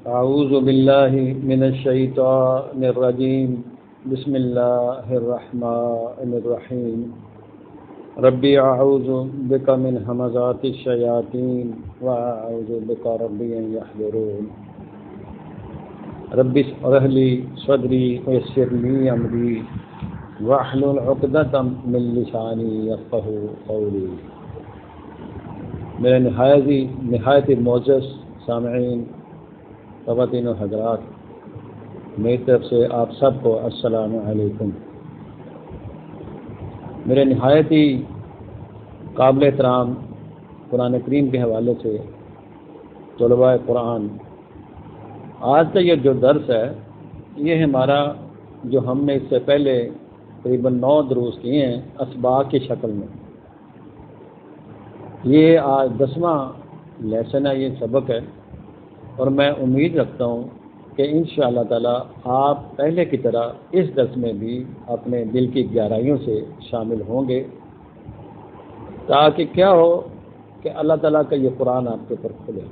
أعوذ بالله من الشيطان الرجيم بسم الله الرحمن الرحيم ربي أعوذ بك من همزات الشياطين وأعوذ بك ربي أن يحضرون ربي اشرح لي صدري ويسر لي أمري واحلل عقدة من لساني يفقهوا قولي۔ میرے نہایت معزز سامعین، خواتین و حضرات، میری طرف سے آپ سب کو السلام علیکم۔ میرے نہایت ہی قابل احترام قرآن کریم کے حوالے سے طلباء قرآن، آج کا یہ جو درس ہے یہ ہمارا جو ہم نے اس سے پہلے تقریباً 9 دروس کیے ہیں اسباق کی شکل میں، یہ آج 10واں لیسن ہے، یہ سبق ہے، اور میں امید رکھتا ہوں کہ انشاءاللہ تعالی آپ پہلے کی طرح اس درس میں بھی اپنے دل کی گہرائیوں سے شامل ہوں گے، تاکہ کیا ہو کہ اللہ تعالیٰ کا یہ قرآن آپ کے اوپر کھلے۔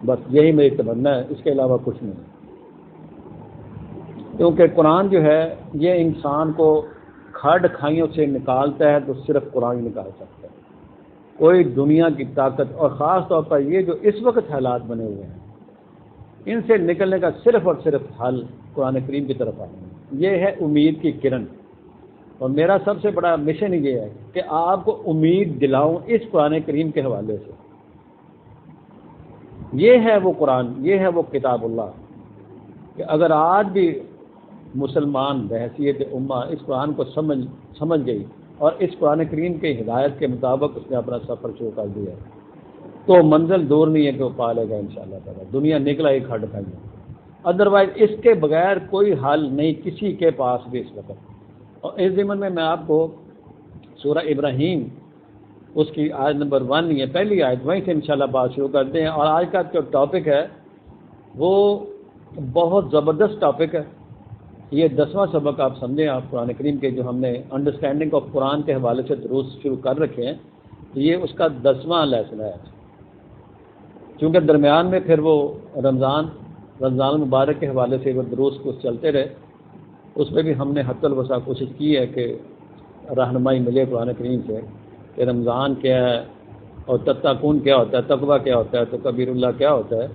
بس یہی میری تمنا ہے، اس کے علاوہ کچھ نہیں، کیونکہ قرآن جو ہے یہ انسان کو کھڈ کھائیوں سے نکالتا ہے تو صرف قرآن ہی نکال سکتا ہے۔ کوئی دنیا کی طاقت، اور خاص طور پر یہ جو اس وقت حالات بنے ہوئے ہیں، ان سے نکلنے کا صرف اور صرف حل قرآن کریم کی طرف آنا ہے۔ یہ ہے امید کی کرن، اور میرا سب سے بڑا مشن یہ ہے کہ آپ کو امید دلاؤں اس قرآن کریم کے حوالے سے۔ یہ ہے وہ قرآن، یہ ہے وہ کتاب اللہ، کہ اگر آج بھی مسلمان بحیثیت امہ اس قرآن کو سمجھ گئی اور اس قرآن کریم کے ہدایت کے مطابق اس نے اپنا سفر شروع کر دیا تو منزل دور نہیں ہے کہ وہ پا لے گا انشاءاللہ تعالی۔ دنیا نکلا ہی کھڈ کھائیں گے، ادروائز اس کے بغیر کوئی حل نہیں کسی کے پاس بھی اس وقت۔ اور اس ضمن میں آپ کو سورہ ابراہیم اس کی آیت نمبر 1 یہ پہلی آیت، وہیں سے انشاءاللہ بات شروع کرتے ہیں۔ اور آج کا جو ٹاپک ہے وہ بہت زبردست ٹاپک ہے، یہ 10واں سبق آپ سمجھیں، آپ قرآن کریم کے جو ہم نے انڈرسٹینڈنگ آف قرآن کے حوالے سے دروس شروع کر رکھے ہیں، یہ اس کا 10واں لیسن ہے، کیونکہ درمیان میں پھر وہ رمضان المبارک کے حوالے سے وہ دروس کچھ چلتے رہے، اس میں بھی ہم نے حتی الوسع کوشش کی ہے کہ رہنمائی ملے قرآن کریم سے کہ رمضان کیا ہے اور تتقون کیا ہوتا ہے، تقویٰ کیا ہوتا ہے، تو کبیر اللہ کیا ہوتا ہے۔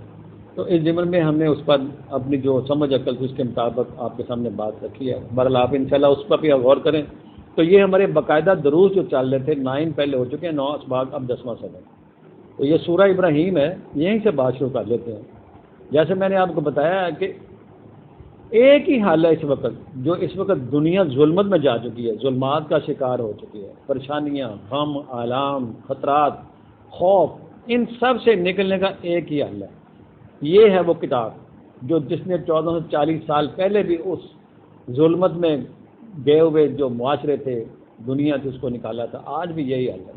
تو اس ضمن میں ہم نے اس پر اپنی جو سمجھ عقل تھی اس کے مطابق آپ کے سامنے بات رکھی ہے۔ بہرحال آپ انشاءاللہ اس پر بھی غور کریں۔ تو یہ ہمارے باقاعدہ دروس جو چل رہے تھے 9 پہلے ہو چکے ہیں، 9 اسباق، اب 10واں سبق۔ تو یہ سورہ ابراہیم ہے، یہیں سے بات شروع کر لیتے ہیں۔ جیسے میں نے آپ کو بتایا ہے کہ ایک ہی حال ہے اس وقت، جو اس وقت دنیا ظلمت میں جا چکی ہے، ظلمات کا شکار ہو چکی ہے، پریشانیاں، غم، آلام، خطرات، خوف، ان سب سے نکلنے کا ایک ہی حل ہے۔ یہ ہے وہ کتاب جو جس نے 1440 سال پہلے بھی اس ظلمت میں گئے ہوئے جو معاشرے تھے دنیا سے اس کو نکالا تھا، آج بھی یہی حل ہے۔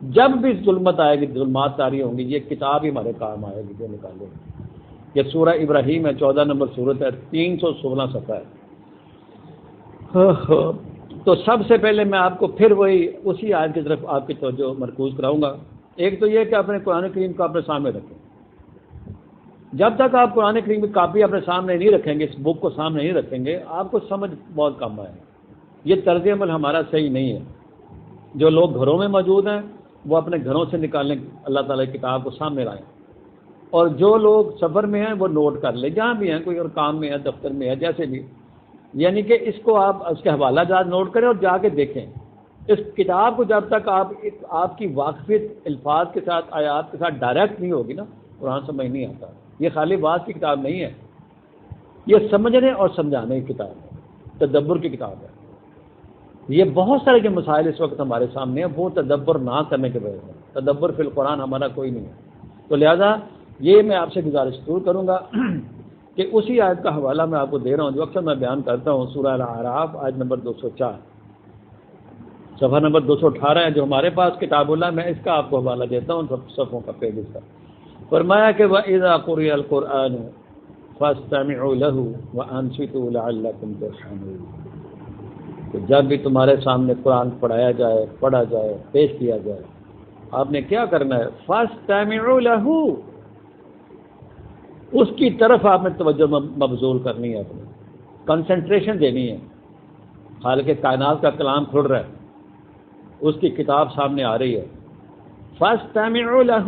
جب بھی ظلمت آئے گی، ظلمات طاری ہوں گی، یہ کتاب ہی ہمارے کام آئے گی جو نکالے گی۔ یہ سورہ ابراہیم ہے، 14 نمبر سورت ہے، 316 صفحہ ہے۔ تو سب سے پہلے میں آپ کو پھر وہی اسی آیت کی طرف آپ کی توجہ مرکوز کراؤں گا۔ ایک تو یہ کہ اپنے قرآن کریم کو اپنے سامنے رکھیں۔ جب تک آپ قرآن کریم کی کاپی اپنے سامنے نہیں رکھیں گے، اس بک کو سامنے نہیں رکھیں گے، آپ کو سمجھ بہت کم آئے۔ یہ طرز عمل ہمارا صحیح نہیں ہے۔ جو لوگ گھروں میں موجود ہیں وہ اپنے گھروں سے نکالیں، اللہ تعالیٰ کی کتاب کو سامنے لائیں، اور جو لوگ سفر میں ہیں وہ نوٹ کر لیں، جہاں بھی ہیں، کوئی اور کام میں ہے، دفتر میں ہے، جیسے بھی، یعنی کہ اس کو آپ اس کے حوالہ جات نوٹ کریں اور جا کے دیکھیں۔ اس کتاب کو جب تک آپ کی واقفیت الفاظ کے ساتھ، آیات کے ساتھ ڈائریکٹ نہیں ہوگی نا، قرآن سمجھ نہیں آتا۔ یہ خالی بات کی کتاب نہیں ہے، یہ سمجھنے اور سمجھانے کی کتاب ہے، تدبر کی کتاب ہے۔ یہ بہت سارے جو مسائل اس وقت ہمارے سامنے ہیں وہ تدبر نہ کرنے کے وجہ سے، تدبر فی القرآن ہمارا کوئی نہیں ہے۔ تو لہذا یہ میں آپ سے گزارش ضرور کروں گا کہ اسی آیت کا حوالہ میں آپ کو دے رہا ہوں جو اکثر میں بیان کرتا ہوں، سورہ الاعراف آیت نمبر 204، صفحہ نمبر 218 ہے جو ہمارے پاس کتاب اللہ، میں اس کا آپ کو حوالہ دیتا ہوں، سب صفحوں کا پیج اس کا۔ فرمایا کہ وَإِذَا قُرِئَ الْقُرْآنُ فَاسْتَمِعُوا لَهُ وَأَنصِتُوا لَعَلَّكُمْ تُرْحَمُونَ، کہ جب بھی تمہارے سامنے قرآن پڑھایا جائے، پڑھا جائے، پیش کیا جائے، آپ نے کیا کرنا ہے؟ فَاسْتَمِعُوا لَهُ، اس کی طرف آپ نے توجہ مبذول کرنی ہے، اپنی کنسنٹریشن دینی ہے۔ خالق کائنات کا کلام کھل رہا ہے، اس کی کتاب سامنے آ رہی ہے، فاستمعوا له،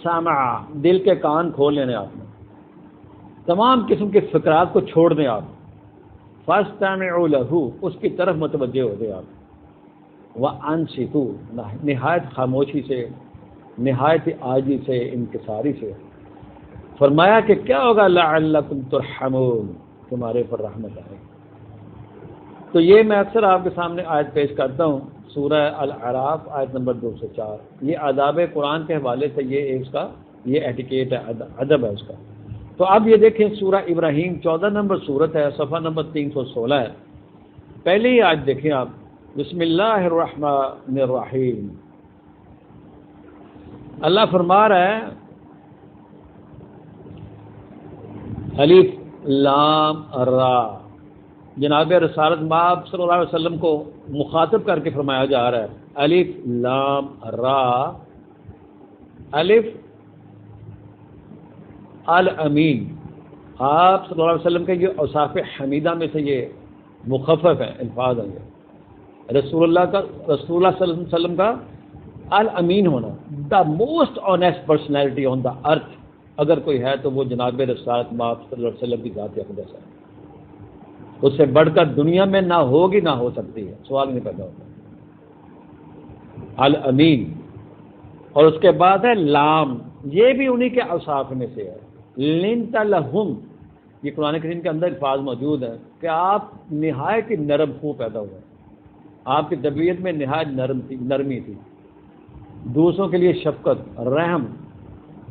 سامع، دل کے کان کھول لینے آپ نے، تمام قسم کے فکرات کو چھوڑ دیں آپ، فاستمعوا له، اس کی طرف متوجہ ہو گئے آپ، وانصتوا، نہایت خاموشی سے، نہایت عاجزی سے، انکساری سے۔ فرمایا کہ کیا ہوگا، لعلکم ترحمون، تمہارے پر رحمت آئے۔ تو یہ میں اکثر آپ کے سامنے آیت پیش کرتا ہوں، سورہ الاعراف آیت نمبر 204۔ یہ آداب قرآن کے حوالے سے یہ اس کا یہ ایٹیکیٹ ہے، ادب ہے اس کا۔ تو اب یہ دیکھیں سورہ ابراہیم 14 نمبر سورت ہے، صفحہ نمبر 316 ہے۔ پہلے ہی آج دیکھیں آپ، بسم اللہ الرحمن الرحیم، اللہ فرما رہا ہے الف لام را، جناب رسالت مآب صلی اللہ علیہ وسلم کو مخاطب کر کے فرمایا جا رہا ہے، الف لام را، الف الامین، آپ صلی اللہ علیہ وسلم کے یہ اوصاف حمیدہ میں سے یہ مخفف ہیں، الفاظ ہیں یہ، رسول اللہ صلی اللہ علیہ وسلم کا الامین ہونا، the most honest personality on the earth, اگر کوئی ہے تو وہ جناب رسالت مآب صلی اللہ علیہ وسلم کی ذات اقدس ہے، اس سے بڑھ کر دنیا میں نہ ہوگی نہ ہو سکتی ہے، سوال نہیں پیدا ہوتا۔ الامین، اور اس کے بعد ہے لام، یہ بھی انہی کے اوصاف میں سے ہے، لنت لہم، یہ قرآن کریم کے اندر الفاظ موجود ہیں کہ آپ نہایت ہی نرم خو پیدا ہوئے، آپ کی طبیعت میں نہایت نرمی تھی، دوسروں کے لیے شفقت، رحم۔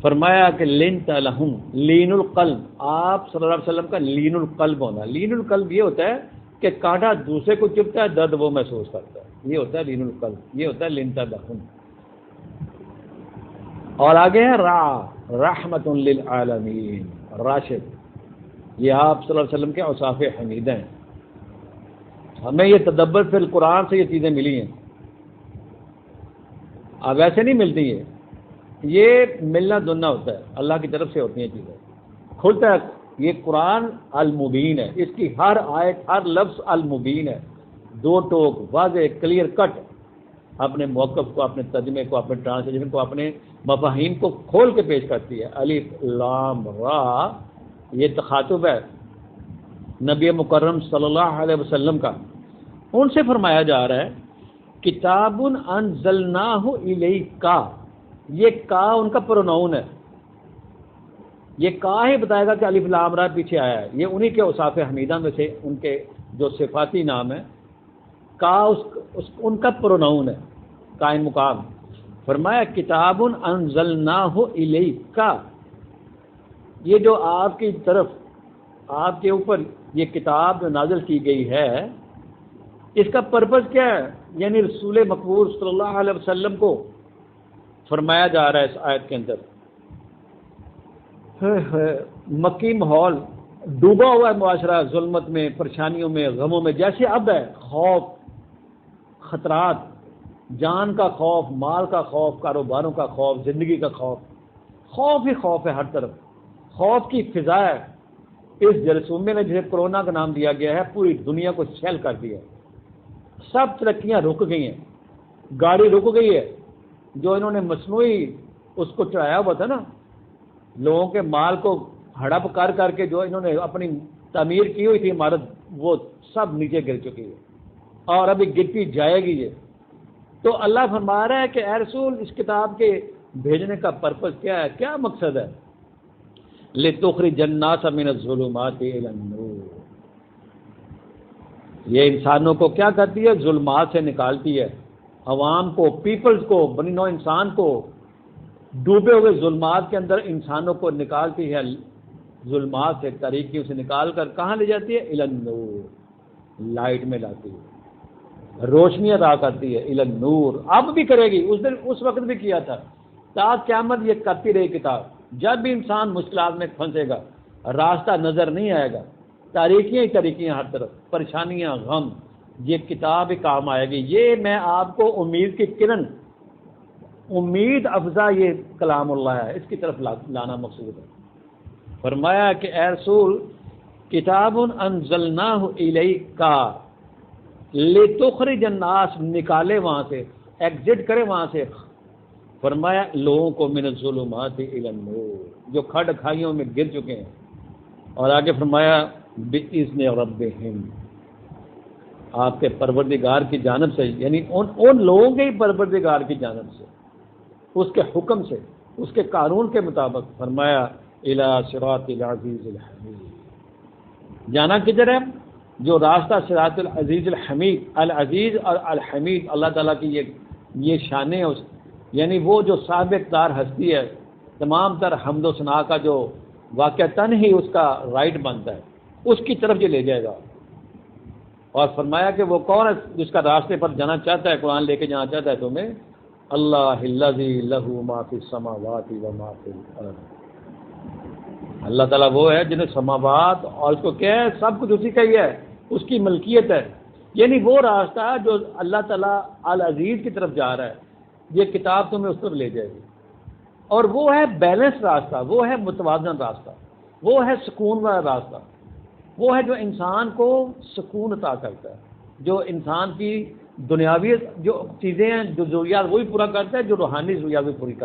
فرمایا کہ لنت لہم، لین القلب، آپ صلی اللہ علیہ وسلم کا لین القلب ہونا، لین القلب یہ ہوتا ہے کہ کانٹا دوسرے کو چبھتا ہے، درد وہ محسوس کرتا ہے، یہ ہوتا ہے لین القلب، یہ ہوتا ہے لنت لہم۔ اور آگے ہے را، رحمت للعالمین، راشد، یہ آپ صلی اللہ علیہ وسلم کے اوصاف حمیدہ ہیں۔ ہمیں یہ تدبر فی القرآن سے یہ چیزیں ملی ہیں، اب ایسے نہیں ملتی ہیں، یہ ملنا دننا ہوتا ہے، اللہ کی طرف سے ہوتی ہیں چیزیں، کھلتا ہے۔ یہ قرآن المبین ہے، اس کی ہر آیت، ہر لفظ المبین ہے، دو ٹوک، واضح، کلیئر کٹ، اپنے موقف کو، اپنے ترجمے کو، اپنے ٹرانسلیشن کو، اپنے مفاہیم کو کھول کے پیش کرتی ہے۔ الف لام را، یہ تخاطب ہے نبی مکرم صلی اللہ علیہ وسلم کا، ان سے فرمایا جا رہا ہے کتاب انزلناہ الیک، یہ کا ان کا پروناؤن ہے، یہ کا ہی بتائے گا کہ الف لام را پیچھے آیا ہے، یہ انہی کے اوصاف حمیدہ میں سے ان کے جو صفاتی نام ہے، کا ان کا پروناؤن ہے، قائم مقام۔ فرمایا کتاب انزلناہ الیک، یہ جو آپ کی طرف، آپ کے اوپر یہ کتاب جو نازل کی گئی ہے، اس کا پرپز کیا ہے؟ یعنی رسول مقبول صلی اللہ علیہ وسلم کو فرمایا جا رہا ہے اس آیت کے اندر، مکی ماحول ڈوبا ہوا ہے معاشرہ، ظلمت میں، پریشانیوں میں، غموں میں، جیسے اب ہے، خوف، خطرات، جان کا خوف، مال کا خوف، کاروباروں کا خوف، زندگی کا خوف، خوف ہی خوف ہے ہر طرف، خوف کی فضا ہے۔ اس جرثومے نے جسے کرونا کا نام دیا گیا ہے، پوری دنیا کو چھل کر دیا، سب ترقیاں رک گئی ہیں، گاڑی رک گئی ہے، جو انہوں نے مصنوعی اس کو چڑھایا ہوا تھا نا، لوگوں کے مال کو ہڑپ کر کر کے جو انہوں نے اپنی تعمیر کی ہوئی تھی عمارت، وہ سب نیچے گر چکی ہے اور ابھی گرتی جائے گی یہ۔ تو اللہ فرما رہا ہے کہ اے رسول، اس کتاب کے بھیجنے کا پرپز کیا ہے، کیا مقصد ہے؟ لِتُخْرِجَ النَّاسَ مِنَ الظُّلُمَاتِ إِلَى النُّورِ، یہ انسانوں کو کیا کرتی ہے؟ ظلمات سے نکالتی ہے، عوام کو، پیپلز کو، بنی نوع انسان کو ڈوبے ہوئے ظلمات کے اندر انسانوں کو نکالتی ہے، ظلمات سے، تاریکیوں سے نکال کر کہاں لے جاتی ہے؟ الی النور، لائٹ میں لاتی ہے، روشنی عطا کرتی ہے، الی النور، اب بھی کرے گی، اس وقت بھی کیا تھا، تا قیامت یہ کرتی رہی کتاب۔ جب بھی انسان مشکلات میں پھنسے گا، راستہ نظر نہیں آئے گا، تاریکیاں ہی تاریکیاں، ہر طرف پریشانیاں، غم، یہ کتاب ہی کام آئے گی۔ یہ میں آپ کو امید کی کرن، امید افزا یہ کلام اللہ ہے، اس کی طرف لانا مقصود ہے۔ فرمایا کہ اے رسول کتاب انزلناہ الیک لتخرج الناس، نکالے وہاں سے، ایگزٹ کرے وہاں سے، فرمایا لوگوں کو من الظلمات الی النور، جو کھڈ کھائیوں میں گر چکے ہیں، اور آگے فرمایا باذن ربہم، آپ کے پروردگار کی جانب سے، یعنی ان لوگوں کے ہی پروردگار کی جانب سے، اس کے حکم سے، اس کے قانون کے مطابق، فرمایا الی صراط العزیز الحمید، جانا کدھر ہے؟ جو راستہ صراط العزیز الحمید، العزیز اور الحمید اللہ تعالیٰ کی یہ شانیں ہیں، یعنی وہ جو صاحب اقتدار ہستی ہے، تمام تر حمد و ثنا کا جو واقعتاً ہی اس کا رائٹ بنتا ہے، اس کی طرف یہ لے جائے گا۔ اور فرمایا کہ وہ کون ہے جس کا راستے پر جانا چاہتا ہے، قرآن لے کے جانا چاہتا ہے تمہیں، اللہ الذی لہ ما فی السماوات و ما فی الارض، اللہ تعالیٰ وہ ہے جنہیں سماوات اور اس کو کیا ہے، سب کچھ اسی کا ہی ہے، اس کی ملکیت ہے، یعنی وہ راستہ جو اللہ تعالیٰ العزیز کی طرف جا رہا ہے، یہ کتاب تمہیں اس طرف لے جائے گی، اور وہ ہے بیلنس راستہ، وہ ہے متوازن راستہ، وہ ہے سکون والا راستہ، وہ ہے جو انسان کو سکون عطا کرتا ہے، جو انسان کی دنیاوی جو چیزیں ہیں، جو ضروریات وہی پورا کرتا ہے، جو روحانی ضروریات بھی پوری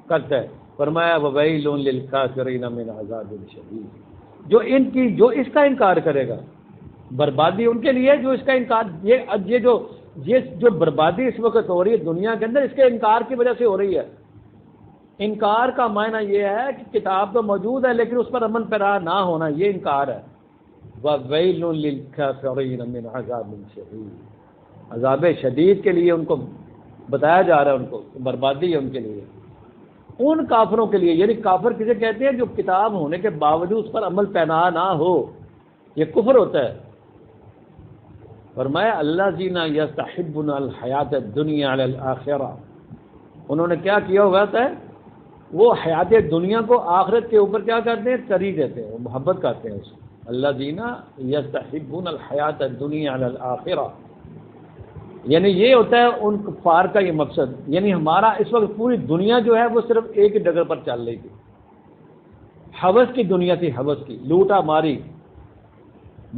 کرتا ہے۔ فرمایا وَوَيْلٌ لِّلْكَافِرِينَ مِنْ عَذَابٍ شَدِيدٍ، جو اس کا انکار کرے گا، بربادی ان کے لیے جو اس کا انکار، یہ جو بربادی اس وقت ہو رہی ہے دنیا کے اندر، اس کے انکار کی وجہ سے ہو رہی ہے۔ انکار کا معنی یہ ہے کہ کتاب تو موجود ہے لیکن اس پر عمل پیرا نہ ہونا، یہ انکار ہے۔ وَوَيْلٌ لِّلْكَافِرِينَ مِنْ عَذَابٍ شَدِيدٍ، عذاب شدید کے لیے ان کو بتایا جا رہا ہے، ان کو بربادی ہے ان کے لیے، ان کافروں کے لیے، یعنی کافر کسے کہتے ہیں؟ جو کتاب ہونے کے باوجود اس پر عمل پیرا نہ ہو، یہ کفر ہوتا ہے۔ فرمایا الذین یستحبون الحیات الدنیا علی الآخرہ، انہوں نے کیا کیا ہوا ہے؟ وہ حیات دنیا کو آخرت کے اوپر کیا کرتے ہیں؟ ترجیح دیتے ہیں، محبت کرتے ہیں اس کو۔ الذین یستحبون الحیات الدنیا علی الآخرہ، یعنی یہ ہوتا ہے ان کفار کا یہ مقصد، یعنی ہمارا اس وقت پوری دنیا جو ہے وہ صرف ایک ہی ڈگر پر چل رہی تھی، حوث کی دنیا تھی، حوث کی، لوٹا ماری،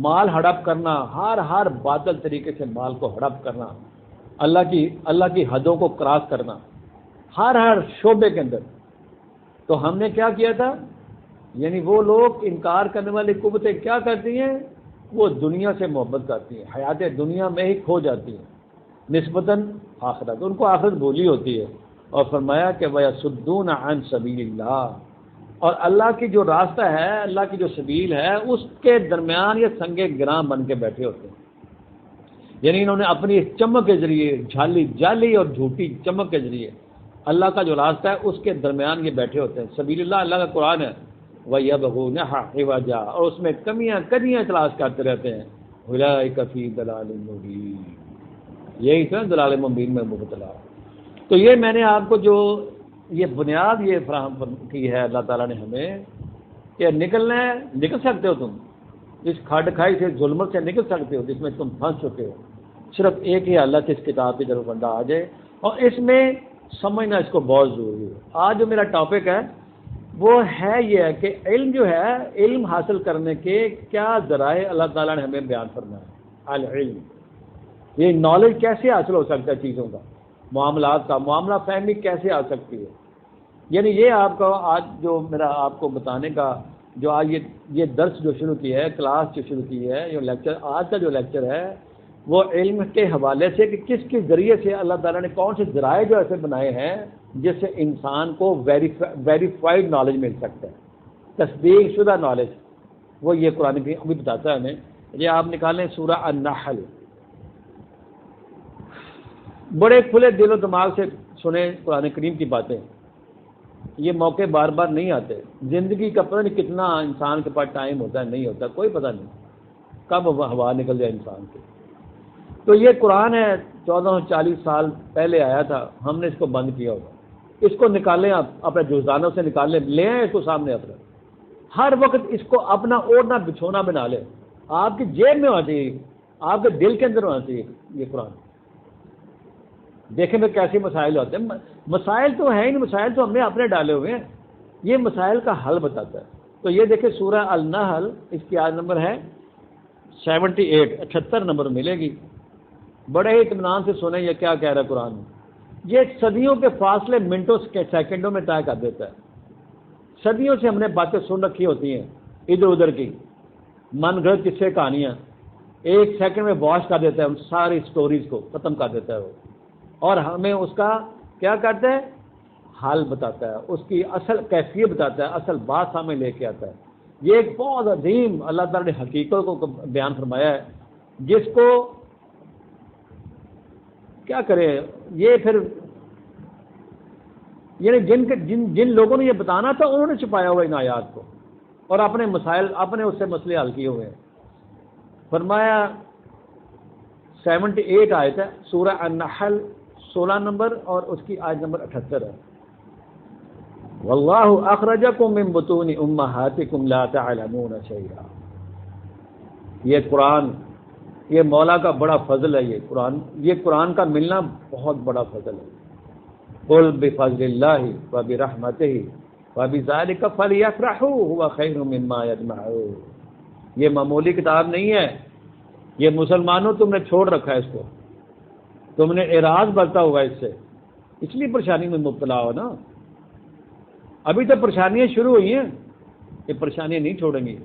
مال ہڑپ کرنا، ہر باطل طریقے سے مال کو ہڑپ کرنا، اللہ کی حدوں کو کراس کرنا، ہر شعبے کے اندر۔ تو ہم نے کیا کیا تھا؟ یعنی وہ لوگ انکار کرنے والی قوتیں کیا کرتی ہیں؟ وہ دنیا سے محبت کرتی ہیں، حیات دنیا میں ہی کھو جاتی ہیں نسبتاً آخرت، ان کو آخرت بھولی ہوتی ہے۔ اور فرمایا کہ وَيَصُدُّونَ عَن سَبِيلِ اللَّهِ، اور اللہ کی جو راستہ ہے، اللہ کی جو سبیل ہے، اس کے درمیان یہ سنگے گراں بن کے بیٹھے ہوتے ہیں، یعنی انہوں نے اپنی چمک کے ذریعے، جعلی اور جھوٹی چمک کے ذریعے اللہ کا جو راستہ ہے اس کے درمیان یہ بیٹھے ہوتے ہیں۔ سبیل اللہ اللہ کا قرآن ہے، وَيَبْغُونَهَا عِوَجًا، اور اس میں کمیاں تلاش کرتے رہتے ہیں۔ أُولَٰئِكَ فِي ضَلَالٍ مُّبِينٍ، یہی تو ضلال مبین میں مبتلا۔ تو یہ میں نے آپ کو جو یہ بنیاد یہ فراہم کی ہے اللہ تعالیٰ نے ہمیں، کہ نکلنا ہے، نکل سکتے ہو تم اس کھڈ کھائی سے، ظلمت سے نکل سکتے ہو جس میں تم پھنس چکے ہو، صرف ایک ہی اللہ کی اس کتاب کی طرف بندہ آ جائے، اور اس میں سمجھنا اس کو بہت ضروری ہے۔ آج جو میرا ٹاپک ہے وہ ہے یہ ہے کہ علم جو ہے، علم حاصل کرنے کے کیا ذرائع اللہ تعالیٰ نے ہمیں بیان فرمایا۔ العلم، یہ نالج کیسے حاصل ہو سکتا ہے چیزوں کا، معاملات کا، معاملہ فہمی کیسے آ سکتی ہے، یعنی یہ آپ کا آج جو میرا آپ کو بتانے کا جو آج یہ درس جو شروع کی ہے، کلاس جو شروع کی ہے، یہ لیکچر، آج کا جو لیکچر ہے وہ علم کے حوالے سے کہ کس کے ذریعے سے اللہ تعالیٰ نے کون سے ذرائع جو ایسے بنائے ہیں جس سے انسان کو ویریفائڈ نالج مل سکتا ہے، تصدیق شدہ نالج، وہ یہ قرآن کریم ابھی بتاتا ہے ہمیں۔ یہ آپ نکالیں سورہ النحل، بڑے کھلے دل و دماغ سے سنیں قرآن کریم کی باتیں، یہ موقع بار بار نہیں آتے، زندگی کا پتہ نہیں کتنا انسان کے پاس ٹائم ہوتا ہے، نہیں ہوتا، کوئی پتہ نہیں کب ہوا نکل جائے انسان کی۔ تو یہ قرآن ہے 1440 سال پہلے آیا تھا، ہم نے اس کو بند کیا ہوگا، اس کو نکالیں، آپ اپنے جزدانوں سے نکالیں، لے آئیں اس کو سامنے اپنے، ہر وقت اس کو اپنا اوڑھنا بچھونا بنا لیں، آپ کی جیب میں ہونا چاہیے، آپ کے دل کے اندر ہونا چاہیے یہ قرآن۔ دیکھیں میں کیسے مسائل ہوتے ہیں، مسائل تو ہیں ہی نہیں، مسائل تو ہم نے اپنے ڈالے ہوئے ہیں، یہ مسائل کا حل بتاتا ہے، تو یہ دیکھیں سورہ النحل، اس کی آیت نمبر ہے 78، 78 نمبر ملے گی۔ بڑے ہی اطمینان سے سنیں یہ کیا کہہ رہا ہے قرآن۔ یہ صدیوں کے فاصلے منٹوں کے سیکنڈوں میں طے کر دیتا ہے۔ صدیوں سے ہم نے باتیں سن رکھی ہوتی ہیں ادھر ادھر کی، من گھڑت قصے کہانیاں، ایک سیکنڈ میں واش کر دیتا ہے ان ساری سٹوریز کو، ختم کر دیتا ہے وہ، اور ہمیں اس کا کیا کرتا ہے، حل بتاتا ہے، اس کی اصل کیفیت بتاتا ہے، اصل بات سامنے لے کے آتا ہے۔ یہ ایک بہت عظیم اللہ تعالیٰ نے حقیقت کو بیان فرمایا ہے، جس کو کیا کرے یہ پھر یعنی جن لوگوں نے یہ بتانا تھا انہوں نے چھپایا ہوا ان آیات کو اور اپنے مسائل، اپنے اس سے مسئلے حل کیے ہوئے ہیں۔ فرمایا 78 آیت ہے سورہ النحل 16 نمبر اور اس کی آیت نمبر 78 ہے۔ واللہ اخرجکم من بطون امہاتکم لا تعلمون شیئا۔ یہ قرآن، یہ مولا کا بڑا فضل ہے، یہ قرآن کا ملنا بہت بڑا فضل ہے۔ قل بفضل اللہ وبرحمتہ وبذلک فلیفرحوا هو خیر مما یجمعون۔ یہ معمولی کتاب نہیں ہے، یہ مسلمانوں تم نے چھوڑ رکھا ہے اس کو، تم نے اعراض برتا ہوا اس سے، اس لیے پریشانی میں مبتلا ہو نا۔ ابھی تو پریشانیاں شروع ہوئی ہیں، یہ پریشانیاں نہیں چھوڑیں گی،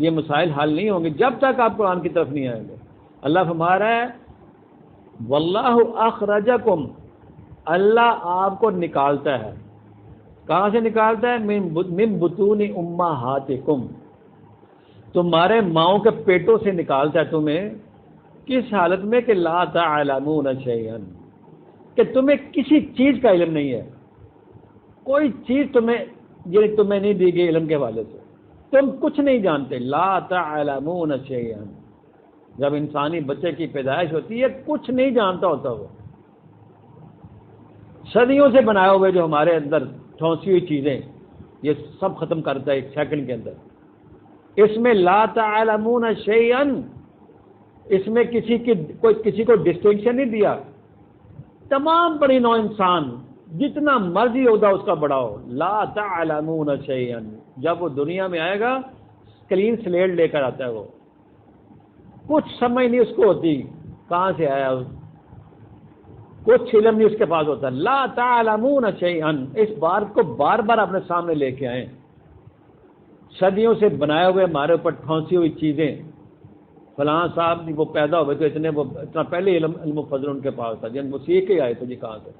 یہ مسائل حل نہیں ہوں گے جب تک آپ قرآن کی طرف نہیں آئیں گے۔ اللہ فرما رہا ہے واللہ اخرجکم، اللہ آپ کو نکالتا ہے، کہاں سے نکالتا ہے؟ من بطون امہاتکم، تمہارے ماؤں کے پیٹوں سے نکالتا ہے تمہیں، کس حالت میں کہ لا تعلمون شیئا، کہ تمہیں کسی چیز کا علم نہیں ہے، کوئی چیز تمہیں نہیں دی گئی علم کے حوالے سے، تم کچھ نہیں جانتے۔ لا تعلمون شیئا، جب انسانی بچے کی پیدائش ہوتی ہے کچھ نہیں جانتا ہوتا، وہ صدیوں سے بنائے ہوئے جو ہمارے اندر ٹھونسی ہوئی چیزیں یہ سب ختم کرتا ہے ایک سیکنڈ کے اندر۔ اس میں لا تعلمون شیئا، اس میں کسی کو ڈسٹنکشن نہیں دیا، تمام بڑی نوع انسان جتنا مرضی عہدہ اس کا بڑا ہو، لا تعلمون شیئا، جب وہ دنیا میں آئے گا کلین سلیٹ لے کر آتا ہے، وہ کچھ سمجھ نہیں اس کو ہوتی کہاں سے آیا، کچھ علم نہیں اس کے پاس ہوتا۔ لا تعلمون شیئا، اس بات کو بار بار اپنے سامنے لے کے آئیں، صدیوں سے بنائے ہوئے ہمارے اوپر ٹھونسی ہوئی چیزیں، فلاں صاحب وہ پیدا ہوئے تو اتنا پہلے علم و فضل ان کے پاس تھا، جن وہ سیکھ کے آئے تھے جی کہاں سے۔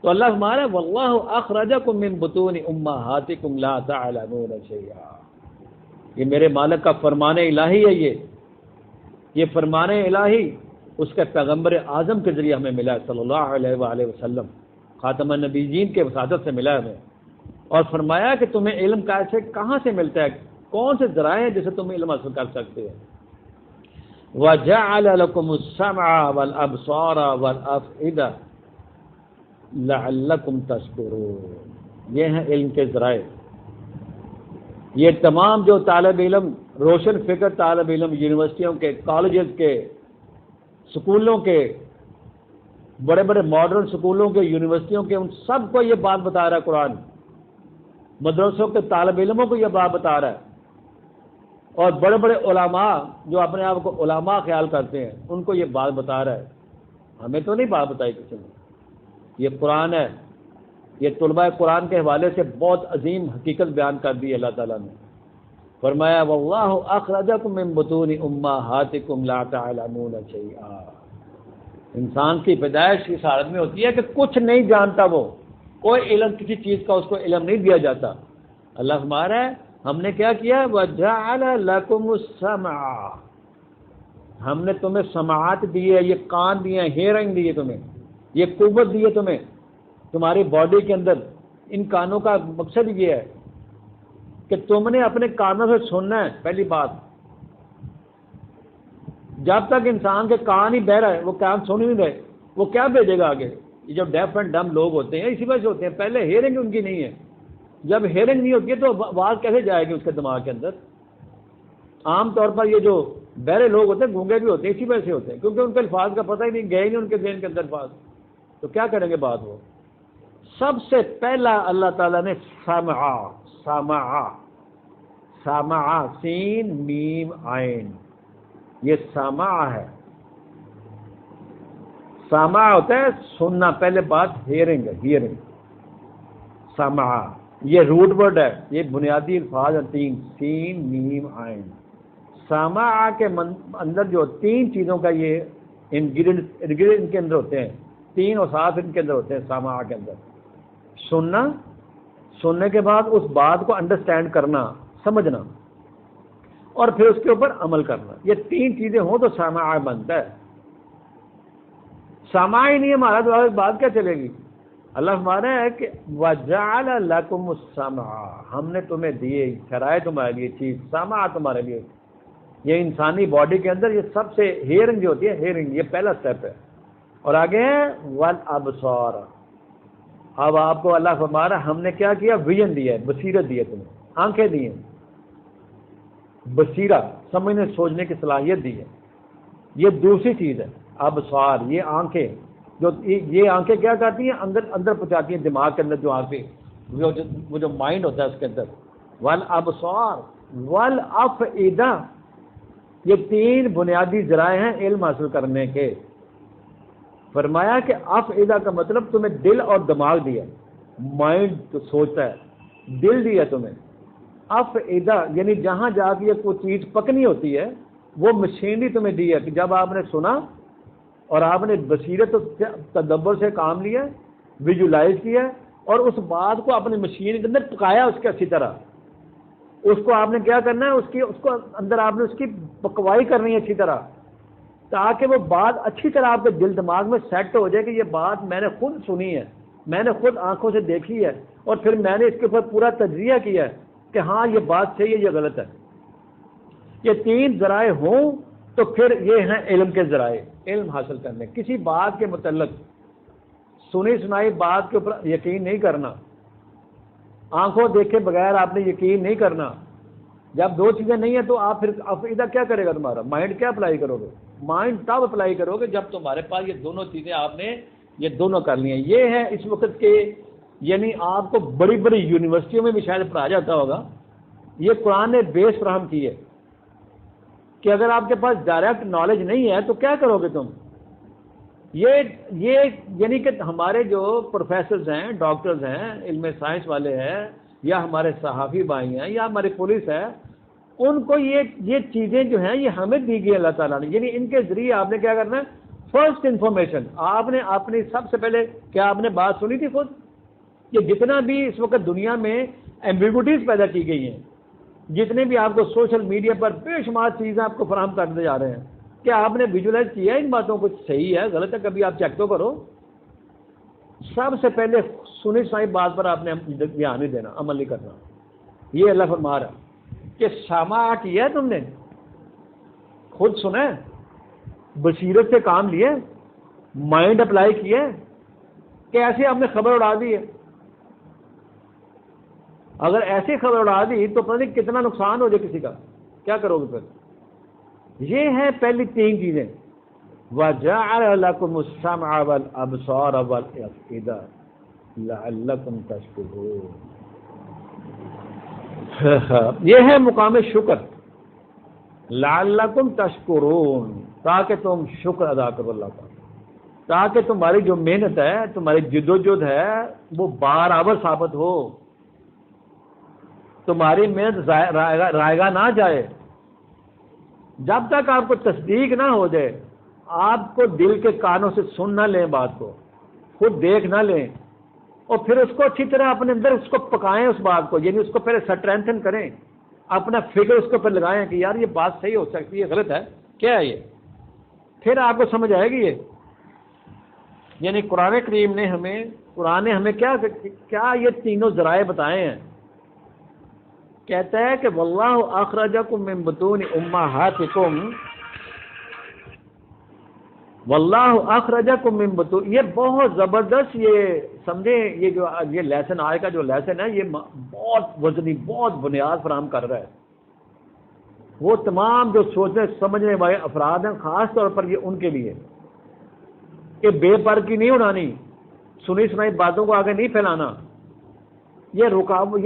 تو اللہ ہمارا واللہ اخرجکم من بطون امہاتکم لا تعلمون شیئا، یہ میرے مالک کا فرمان الہی ہے، یہ فرمان الہی اس کے پیغمبر اعظم کے ذریعے ہمیں ملا ہے صلی اللہ علیہ وآلہ وسلم، خاتم النبیین کے وسادت سے ملا ہے ہمیں، اور فرمایا کہ تمہیں علم کیسے کہاں سے ملتا ہے، کون سے ذرائع ہیں جسے تم علم حاصل کر سکتے ہو۔ وَجَعَلَ لَكُمُ السَّمْعَ وَالْأَبْصَارَ وَالْأَفْئِدَةَ لَعَلَّكُمْ تَشْكُرُونَ، یہ ہیں علم کے ذرائع۔ یہ تمام جو طالب علم، روشن فکر طالب علم، یونیورسٹیوں کے، کالجز کے، سکولوں کے، بڑے بڑے ماڈرن سکولوں کے، یونیورسٹیوں کے، ان سب کو یہ بات بتا رہا ہے قرآن، مدرسوں کے طالب علموں کو یہ بات بتا رہا ہے، اور بڑے بڑے علماء جو اپنے آپ کو علماء خیال کرتے ہیں ان کو یہ بات بتا رہا ہے۔ ہمیں تو نہیں بات بتائی کسی نے، یہ قرآن ہے، یہ طلباء قرآن کے حوالے سے بہت عظیم حقیقت بیان کر دی اللہ تعالیٰ نے۔ فرمایا واللہ اخرجکم من بطون امہاتکم لا تعلمون شیئا، انسان کی پیدائش اس حالت میں ہوتی ہے کہ کچھ نہیں جانتا، وہ کوئی علم کسی چیز کا اس کو علم نہیں دیا جاتا۔ اللہ ہمارا ہے ہم نے کیا کیا، وَجَعَلَ لَكُمُ السَّمْعَ، ہم نے تمہیں سماعت دی ہے، یہ کان دیے ہیں، ہیئرنگ دی ہے تمہیں، یہ قوت دی ہے تمہیں تمہاری باڈی کے اندر۔ ان کانوں کا مقصد یہ ہے کہ تم نے اپنے کانوں سے سننا ہے، پہلی بات۔ جب تک انسان کے کان ہی بہرا ہے، وہ کان سن ہی نہیں رہے، وہ کیا بھیجے گا آگے؟ یہ جو ڈیف اینڈ ڈم لوگ ہوتے ہیں اسی وجہ سے ہوتے ہیں، پہلے ہیئرنگ ان کی نہیں ہے، جب ہیئرنگ نہیں ہوتی ہے تو آواز کیسے جائے گی اس کے دماغ کے اندر؟ عام طور پر یہ جو بہرے لوگ ہوتے ہیں گونگے بھی ہوتے ہیں اسی وجہ سے ہوتے ہیں، کیونکہ ان کے الفاظ کا پتہ ہی نہیں، گئے نہیں ان کے ذہن کے اندر الفاظ، تو کیا کریں گے بات؟ وہ سب سے پہلا اللہ تعالیٰ نے سمع سمع سین میم عین، یہ سمع ہے. سمع ہوتا ہے سننا، پہلے بات ہیئرنگ ہے، ہیئرنگ. سمع یہ روٹ ورڈ ہے، یہ بنیادی الفاظ ہیں تین، سین میم عین. سمع کے اندر جو تین چیزوں کا یہ انگریڈینٹ کے اندر ہوتے ہیں، تین اوصاف ان کے اندر ہوتے ہیں. سمع کے اندر سننا، سننے کے بعد اس بات کو انڈرسٹینڈ کرنا، سمجھنا، اور پھر اس کے اوپر عمل کرنا. یہ تین چیزیں ہوں تو سمع بنتا ہے. سمع ہی نہیں ہمارا تو بات کیا چلے گی؟ اللہ فرمانا ہے کہ وَجَعَلَ لَكُمُ السَّمْعَ، ہم نے تمہیں دیے، ٹھہرائے تمہارے لیے چیز، سمع تمہارے لیے. یہ انسانی باڈی کے اندر یہ سب سے ہیئرنگ جو ہوتی ہے، ہیئرنگ یہ پہلا سٹیپ ہے. اور آگے ہے وَالْأَبْصَارَ. اب آپ کو اللہ فرما رہا ہے ہم نے کیا کیا؟ ویژن دیا ہے، بصیرت دی ہے تمہیں، آنکھیں دی ہیں، بصیرت سمجھنے سوچنے کی صلاحیت دی ہے. یہ دوسری چیز ہے ابصار، یہ آنکھیں، جو یہ آنکھیں کیا کرتی ہیں؟ اندر پہنچاتی ہیں دماغ کے اندر، جو آنکھیں وہ جو مائنڈ ہوتا ہے اس کے اندر. والابصار والافئدہ، یہ تین بنیادی ذرائع ہیں علم حاصل کرنے کے. فرمایا کہ افئدہ کا مطلب تمہیں دل اور دماغ دیا، مائنڈ تو سوچتا ہے، دل دیا تمہیں. افئدہ یعنی جہاں جا کے کوئی چیز پکنی ہوتی ہے وہ مشینری تمہیں دی ہے کہ جب آپ نے سنا اور آپ نے بصیرت و تدبر سے کام لیا، ویژولائز کیا، اور اس بات کو اپنی مشین کے اندر پکایا اس کے اچھی طرح. اس کو آپ نے کیا کرنا ہے؟ اس کو اندر آپ نے اس کی پکوائی کرنی ہے اچھی طرح، تاکہ وہ بات اچھی طرح آپ کے دل دماغ میں سیٹ ہو جائے کہ یہ بات میں نے خود سنی ہے، میں نے خود آنکھوں سے دیکھی ہے، اور پھر میں نے اس کے اوپر پورا تجزیہ کیا ہے کہ ہاں یہ بات صحیح ہے، یہ غلط ہے. یہ تین ذرائع ہوں تو پھر یہ ہیں علم کے ذرائع. علم حاصل کرنے، کسی بات کے متعلق سنی سنائی بات کے اوپر یقین نہیں کرنا، آنکھوں دیکھے بغیر آپ نے یقین نہیں کرنا. جب دو چیزیں نہیں ہیں تو آپ پھر افئدہ کیا کرے گا؟ تمہارا مائنڈ کیا اپلائی کرو گے؟ مائنڈ تب اپلائی کرو گے جب تمہارے پاس یہ دونوں چیزیں آپ نے یہ دونوں کر لی ہیں. یہ ہے اس وقت کے، یعنی آپ کو بڑی بڑی یونیورسٹیوں میں بھی شاید پڑھایا جاتا ہوگا. یہ قرآن نے بیس فراہم کی ہے کہ اگر آپ کے پاس ڈائریکٹ نالج نہیں ہے تو کیا کرو گے تم؟ یہ یعنی کہ ہمارے جو پروفیسرز ہیں، ڈاکٹرز ہیں، علم سائنس والے ہیں، یا ہمارے صحافی بھائی ہیں، یا ہماری پولیس ہے، ان کو یہ چیزیں جو ہیں یہ ہمیں دی گئی اللہ تعالیٰ نے. یعنی ان کے ذریعے آپ نے کیا کرنا ہے؟ فرسٹ انفارمیشن آپ نے اپنی سب سے پہلے کیا آپ نے بات سنی تھی خود؟ یہ جتنا بھی اس وقت دنیا میں ایمبیگوٹیز پیدا کی گئی ہیں، جتنے بھی آپ کو سوشل میڈیا پر بے شمار چیزیں آپ کو فراہم کرتے جا رہے ہیں، کیا آپ نے ویژولائز کیا ان باتوں کو؟ صحیح ہے غلط ہے کبھی آپ چیک تو کرو. سب سے پہلے سنی سنائی بات پر آپ نے دھیان نہیں دینا، عمل نہیں کرنا. یہ اللہ فرما رہا ہے کہ سمع کیا ہے تم نے، خود سنا ہے، بصیرت سے کام لیے، مائنڈ اپلائی کیا ہے، کہ ایسے آپ نے خبر اڑا دی ہے. اگر ایسی خبر اڑا دی تو پتہ نہیں کتنا نقصان ہو جائے کسی کا، کیا کرو گے پھر؟ یہ ہیں پہلی تین چیزیں. وَجَعَلَ لَكُمُ السَّمْعَ وَالْأَبْصَارَ وَالْأَفْئِدَةَ لَعَلَّكُمْ تَشْكُرُونَ. یہ ہے مقام شکر، لعلکم تشکرون، تاکہ تم شکر ادا کرو اللہ کا، تاکہ تمہاری جو محنت ہے، تمہاری جدوجہد ہے، وہ برابر ثابت ہو، تمہاری محنت رائے گاہ نہ جائے. جب تک آپ کو تصدیق نہ ہو جائے، آپ کو دل کے کانوں سے سن نہ لیں بات کو، خود دیکھ نہ لیں، اور پھر اس کو اچھی طرح اپنے اندر اس کو پکائیں اس بات کو، یعنی اس کو پہلے سٹرینتھن کریں، اپنا فکر اس کو پہ لگائیں کہ یار یہ بات صحیح ہو سکتی ہے، غلط ہے، کیا ہے یہ، پھر آپ کو سمجھ آئے گی. یہ یعنی قرآن کریم نے ہمیں کیا یہ تینوں ذرائع بتائے ہیں. کہتا ہے کہ واللہ اخرجکم من بطون امہاتکم، واللہ اخرجکم من بطون، یہ بہت زبردست، یہ سمجھیں یہ لیسن آج کا جو لیسن ہے یہ بہت وزنی، بہت بنیاد فراہم کر رہا ہے. وہ تمام جو سوچنے سمجھنے والے افراد ہیں، خاص طور پر یہ ان کے لیے کہ بے پر کی نہیں اڑانی، سنی سنائی باتوں کو آگے نہیں پھیلانا. یہ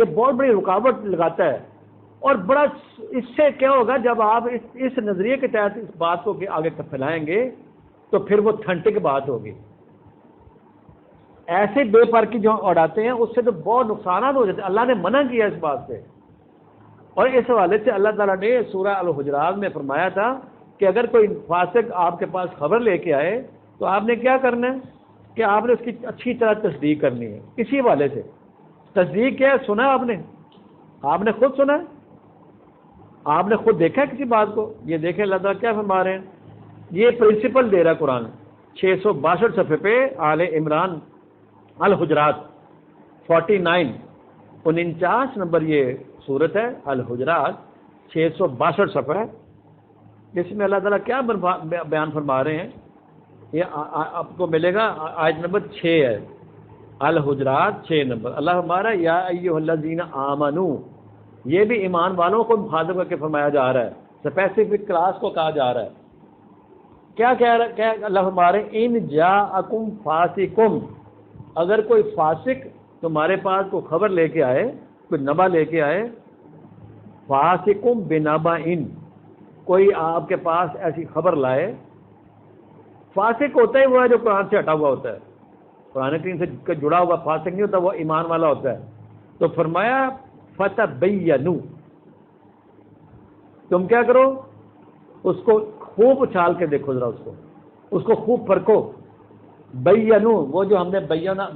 بہت بڑی رکاوٹ لگاتا ہے اور بڑا اس سے کیا ہوگا، جب آپ اس نظریے کے تحت اس بات کو آگے پھیلائیں گے تو پھر وہ تھنٹک بات ہوگی. ایسے بے پرکی جو اڑاتے ہیں اس سے تو بہت نقصانات ہو جاتے ہیں. اللہ نے منع کیا اس بات سے. اور اس حوالے سے اللہ تعالیٰ نے سورہ الحجرات میں فرمایا تھا کہ اگر کوئی فاسق آپ کے پاس خبر لے کے آئے تو آپ نے کیا کرنا ہے کہ آپ نے اس کی اچھی طرح تصدیق کرنی ہے. اسی حوالے سے تصدیق کیا ہے؟ سنا ہے آپ نے خود سنا ہے، آپ نے خود دیکھا ہے کسی بات کو. یہ دیکھیں اللہ تعالیٰ کیا فرما رہے ہیں. یہ پرنسپل دے رہا قرآن 662 صفحے پہ، آل عمران الحجرات 49 49 نمبر یہ صورت ہے الحجرات 662 صفحہ، جس میں اللہ تعالیٰ کیا بیان فرما رہے ہیں. یہ آپ کو ملے گا آیت نمبر 6 ہے، الحجرات 6 نمبر. اللہ ہمارا یا ایھا الذین آمنو، یہ بھی ایمان والوں کو مخاطب کر کے فرمایا جا رہا ہے، اسپیسیفک کلاس کو کہا جا رہا ہے. کیا کہہ رہا ہے؟ کیا اللہ ہمارے ان جاءکم فاسقم، اگر کوئی فاسق تمہارے پاس کوئی خبر لے کے آئے، کوئی نبا لے کے آئے، فاسقم بنبأ، کوئی آپ کے پاس ایسی خبر لائے. فاسق ہوتا ہے وہ ہے جو قرآن سے ہٹا ہوا ہوتا ہے، قرآن کریم سے جڑا ہوا. فاسق نہیں ہوتا، وہ ایمان والا ہوتا ہے. تو فرمایا فتبینوا، تم کیا کرو، اس کو خوب اچھال کے دیکھو ذرا، اس کو خوب پرکھو. بینو، وہ جو ہم نے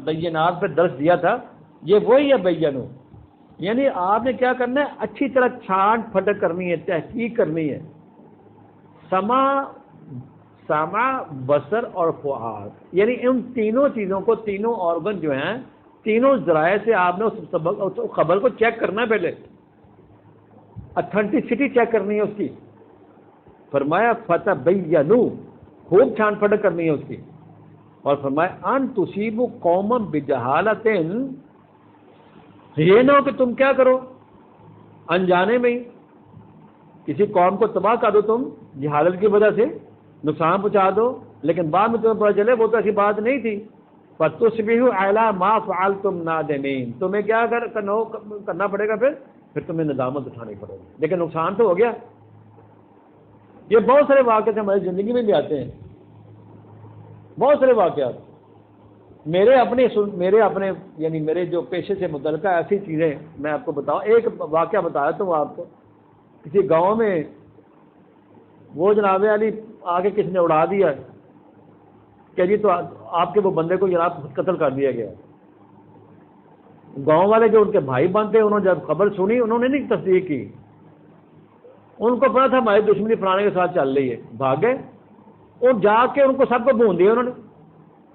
بینات پہ درس دیا تھا، یہ وہی ہے بینو. یعنی آپ نے کیا کرنا ہے، اچھی طرح چھانٹ پھٹک کرنی ہے، تحقیق کرنی ہے. سمع بصر اور فؤاد، یعنی ان تینوں چیزوں کو، تینوں آرگن جو ہیں، تینوں ذرائع سے آپ نے اس خبر کو چیک کرنا ہے، پہلے اتھینٹسٹی چیک کرنی ہے اس کی. فرمایا فتبینوا، خوب چھان پھٹک کرنی ہے اس کی. اور فرمایا ان تصیبوا قوما بجہالۃ، یہ نہ ہو کہ تم کیا کرو انجانے میں ہی کسی قوم کو تباہ کر دو، تم جہالت کی وجہ سے نقصان پہنچا دو، لیکن بعد میں تمہیں پتہ چلے وہ تو ایسی بات نہیں تھی. فتصبحوا علی ما فعلتم نادمین، تمہیں کیا کرنا پڑے گا، پھر تمہیں ندامت اٹھانی پڑے گی، لیکن نقصان تو ہو گیا. یہ بہت سارے واقعات ہماری زندگی میں بھی آتے ہیں، بہت سارے واقعات. میرے اپنے یعنی میرے جو پیشے سے متعلقہ ایسی چیزیں میں آپ کو بتاؤں. ایک واقعہ بتایا تو آپ کو، کسی گاؤں میں وہ جناب علی آگے کسی نے اڑا دیا کہ جی تو آپ کے وہ بندے کو جناب قتل کر دیا گیا. گاؤں والے جو ان کے بھائی بنتے انہوں نے جب خبر سنی، انہوں نے نہیں تصدیق کی، ان کو پتا تھا ہماری دشمنی فلانے کے ساتھ چل رہی ہے، بھاگ گئے. اور جا کے ان کو سب کو بھون دیا انہوں نے،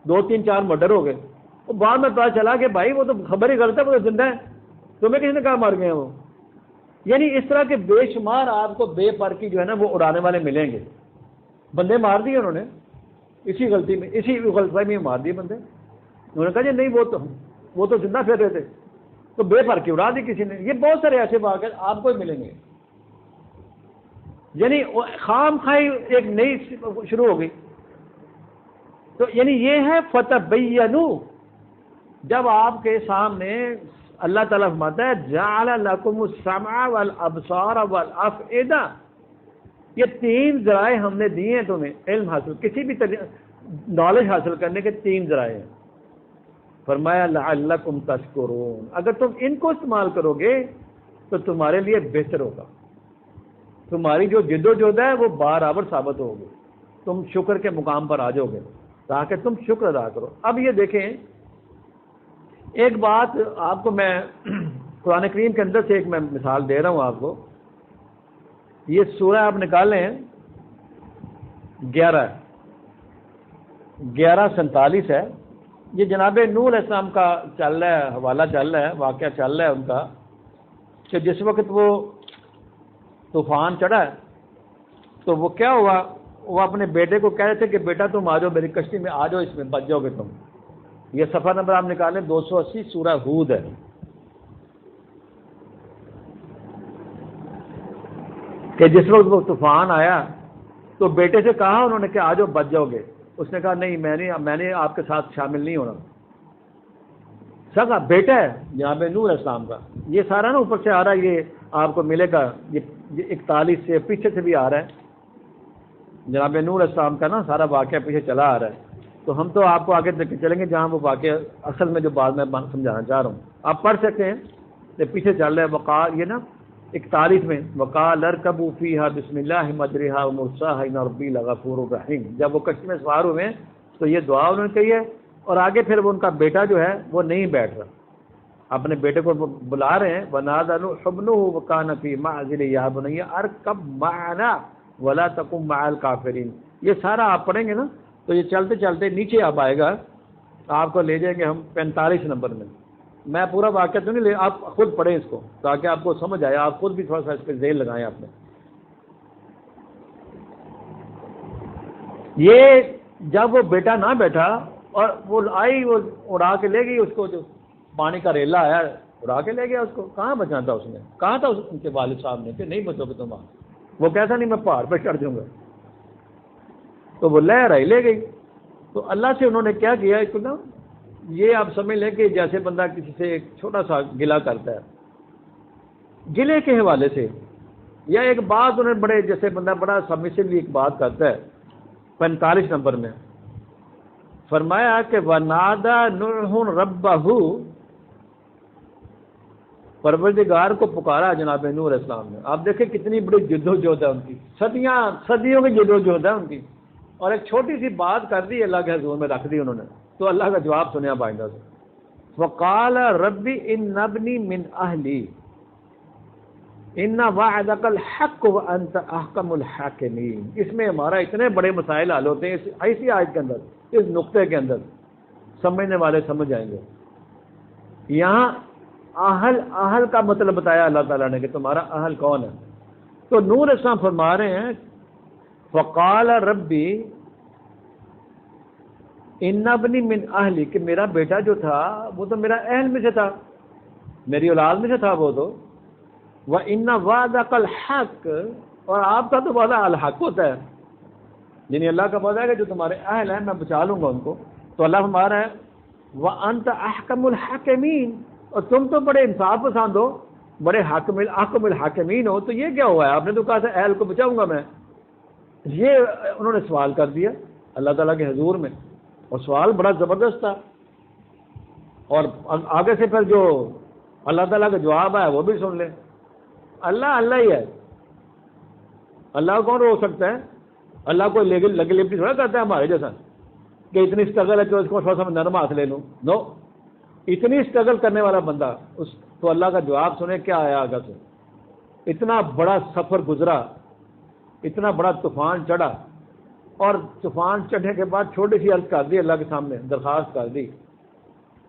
2-3-4 مرڈر ہو گئے. اور بعد میں پتا چلا کہ بھائی وہ تو خبر ہی غلط ہے، وہ تو زندہ ہے، تمہیں کسی نے کہا مر گئے وہ. یعنی اس طرح کے بے شمار آپ کو بے پرکی جو ہے نا وہ اڑانے والے ملیں گے. بندے مار دیے انہوں نے اسی غلطی میں، اسی غلطی میں مار دیے بندے. انہوں نے کہا جی نہیں وہ تو زندہ پھر رہے تھے، تو بے پرکی اڑا دی کسی نے. یہ بہت سارے ایسے واقعات آپ کو ہی ملیں گے. یعنی خام خائی ایک نئی شروع ہو گئی. تو یعنی یہ ہے فتبینوا، جب آپ کے سامنے اللہ تعالیٰ فرماتا ہے جعل لکم السمع والابصار والافئدہ، یہ 3 ذرائع ہم نے دیے ہیں تمہیں علم حاصل، کسی بھی نالج حاصل کرنے کے 3 ذرائع ہیں. فرمایا لعلکم تشکرون، اگر تم ان کو استعمال کرو گے تو تمہارے لیے بہتر ہوگا، تمہاری جو جد و جہد ہے وہ برابر ثابت ہوگی، تم شکر کے مقام پر آ جاؤ گے تاکہ تم شکر ادا کرو. اب یہ دیکھیں ایک بات آپ کو میں قرآن کریم کے اندر سے ایک میں مثال دے رہا ہوں آپ کو. یہ سورہ آپ نکالیں 11:47 ہے. یہ جناب نوح علیہ السلام کا چل رہا ہے، حوالہ چل رہا ہے، واقعہ چل رہا ہے ان کا، کہ جس وقت وہ طوفان چڑھا تو وہ کیا ہوا، وہ اپنے بیٹے کو کہہ رہے تھے کہ بیٹا تم آ جاؤ میری کشتی میں، آ جاؤ اس میں بچ جاؤ گے تم. یہ صفحہ نمبر آپ نکالیں 280 سورہ ہود ہے. کہ جس وقت وہ طوفان آیا تو بیٹے سے کہا انہوں نے کہ آ جاؤ بچ جاؤ گے. اس نے کہا نہیں میں نے آپ کے ساتھ شامل نہیں ہونا. سگا بیٹا ہے جناب نوح علیہ السلام کا. یہ سارا نا اوپر سے آ رہا ہے، یہ آپ کو ملے گا یہ 41 سے پیچھے سے بھی آ رہا ہے، جناب نوح علیہ السلام کا نا سارا واقعہ پیچھے چلا آ رہا ہے، تو ہم تو آپ کو آگے دیکھ کے چلیں گے جہاں وہ واقعہ اصل میں جو بات میں سمجھانا چاہ رہا ہوں آپ پڑھ سکتے ہیں، یہ پیچھے چل رہا ہے وقال یہ نا 41 میں وقال ارکبوا فیہا بسم اللہ مجریہا ومرساہا ان ربی لغفور رحیم، جب وہ کشتی میں سوار ہوئے ہیں تو یہ دعا انہوں نے کہی ہے، اور آگے پھر وہ ان کا بیٹا جو ہے وہ نہیں بیٹھ رہا، اپنے بیٹے کو بلا رہے ہیں ونادى نوح ابنه وكان في معزل يا بني اركب معنا ولا تكن مع الكافرين، یہ سارا آپ پڑھیں گے نا تو یہ چلتے چلتے نیچے اب آئے گا، آپ کو لے جائیں گے ہم 45 نمبر میں، میں پورا واقعہ تو نہیں لے، آپ خود پڑھیں اس کو تاکہ آپ کو سمجھ آئے، آپ خود بھی تھوڑا سا اس پہ ذہن لگائیں آپ نے۔ یہ جب وہ بیٹا نہ بیٹھا اور وہ آئی وہ اڑا کے لے گئی اس کو، جو پانی کا ریلا آیا اڑا کے لے گیا اس کو، کہاں بچانا تھا اس نے، کہاں تھا ان کے والد صاحب نے کہ نہیں بچو گے تم، وہ کیسا نہیں میں پہاڑ پہ چڑھ جاؤں گا، تو وہ لہر آئی لے گئی۔ تو اللہ سے انہوں نے کیا کیا، اس کو نا یہ آپ سمجھ لیں کہ جیسے بندہ کسی سے ایک چھوٹا سا گلہ کرتا ہے، گلے کے حوالے سے، یا ایک بات انہوں نے بڑے جیسے بندہ بڑا سبمسولی ایک بات کرتا ہے 45 نمبر میں فرمایا کہ وَنَادَى نُوحٌ رَبَّهُ، پروردگار کو پکارا جناب نوح علیہ السلام نے، آپ دیکھیں کتنی بڑی جد و جہد ہے ان کی، صدیوں کی جد و جہد ہے ان کی، اور ایک چھوٹی سی بات کر دی اللہ کے حضور میں رکھ دی انہوں نے، تو اللہ کا جواب سنیا بائندہ سے، وَقَالَ رَبِّ إِنَّ ابْنِي مِنْ أَهْلِي إِنَّ وَعْدَكَ الْحَقُّ وَأَنْتَ أَحْكَمُ الْحَاكِمِينَ، اس میں ہمارا اتنے بڑے مسائل حل ہوتے ہیں ایسی آیت کے اندر، اس نقطے کے اندر سمجھنے والے سمجھ جائیں گے۔ یہاں اہل کا مطلب بتایا اللہ تعالیٰ نے کہ تمہارا اہل کون ہے، تو نوح علیہ السلام فرما رہے ہیں فقال ربی ان ابنی من اہلی، کہ میرا بیٹا جو تھا وہ تو میرا اہل میں سے تھا، میری اولاد میں سے تھا وہ تو، وَإِنَّ وَعْدَكَ الْحَقُّ، اور آپ کا تو وعدہ الحق ہوتا ہے، یعنی اللہ کا وعدہ ہے کہ جو تمہارے اہل ہیں میں بچا لوں گا ان کو، تو اللہ فرما رہا ہے وَأَنْتَ أَحْكَمُ الْحَاكِمِينَ، اور تم تو بڑے انصاف پسند ہو، بڑے حاکم الحاکمین ہو، تو یہ کیا ہوا ہے، آپ نے تو کہا تھا اہل کو بچاؤں گا میں، یہ انہوں نے سوال کر دیا اللہ تعالیٰ کے حضور میں، اور سوال بڑا زبردست تھا، اور آگے سے پھر جو اللہ تعالیٰ کا جواب ہے وہ بھی سن لیں، اللہ ہی ہے، اللہ کو کون روک سکتا ہے، اللہ کو لگی لپٹی تھوڑا کرتا ہے ہمارے جیسا کہ اتنی اسٹرگل ہے کہ اس کو تھوڑا سا نرم ہاتھ لے لوں، نو، اتنی اسٹرگل کرنے والا بندہ تو اللہ کا جواب سنے کیا آیا آگے سے، اتنا بڑا سفر گزرا، اتنا بڑا طوفان چڑھا، اور طوفان چڑھنے کے بعد چھوٹی سی عرض کر دی اللہ کے سامنے، درخواست کر دی،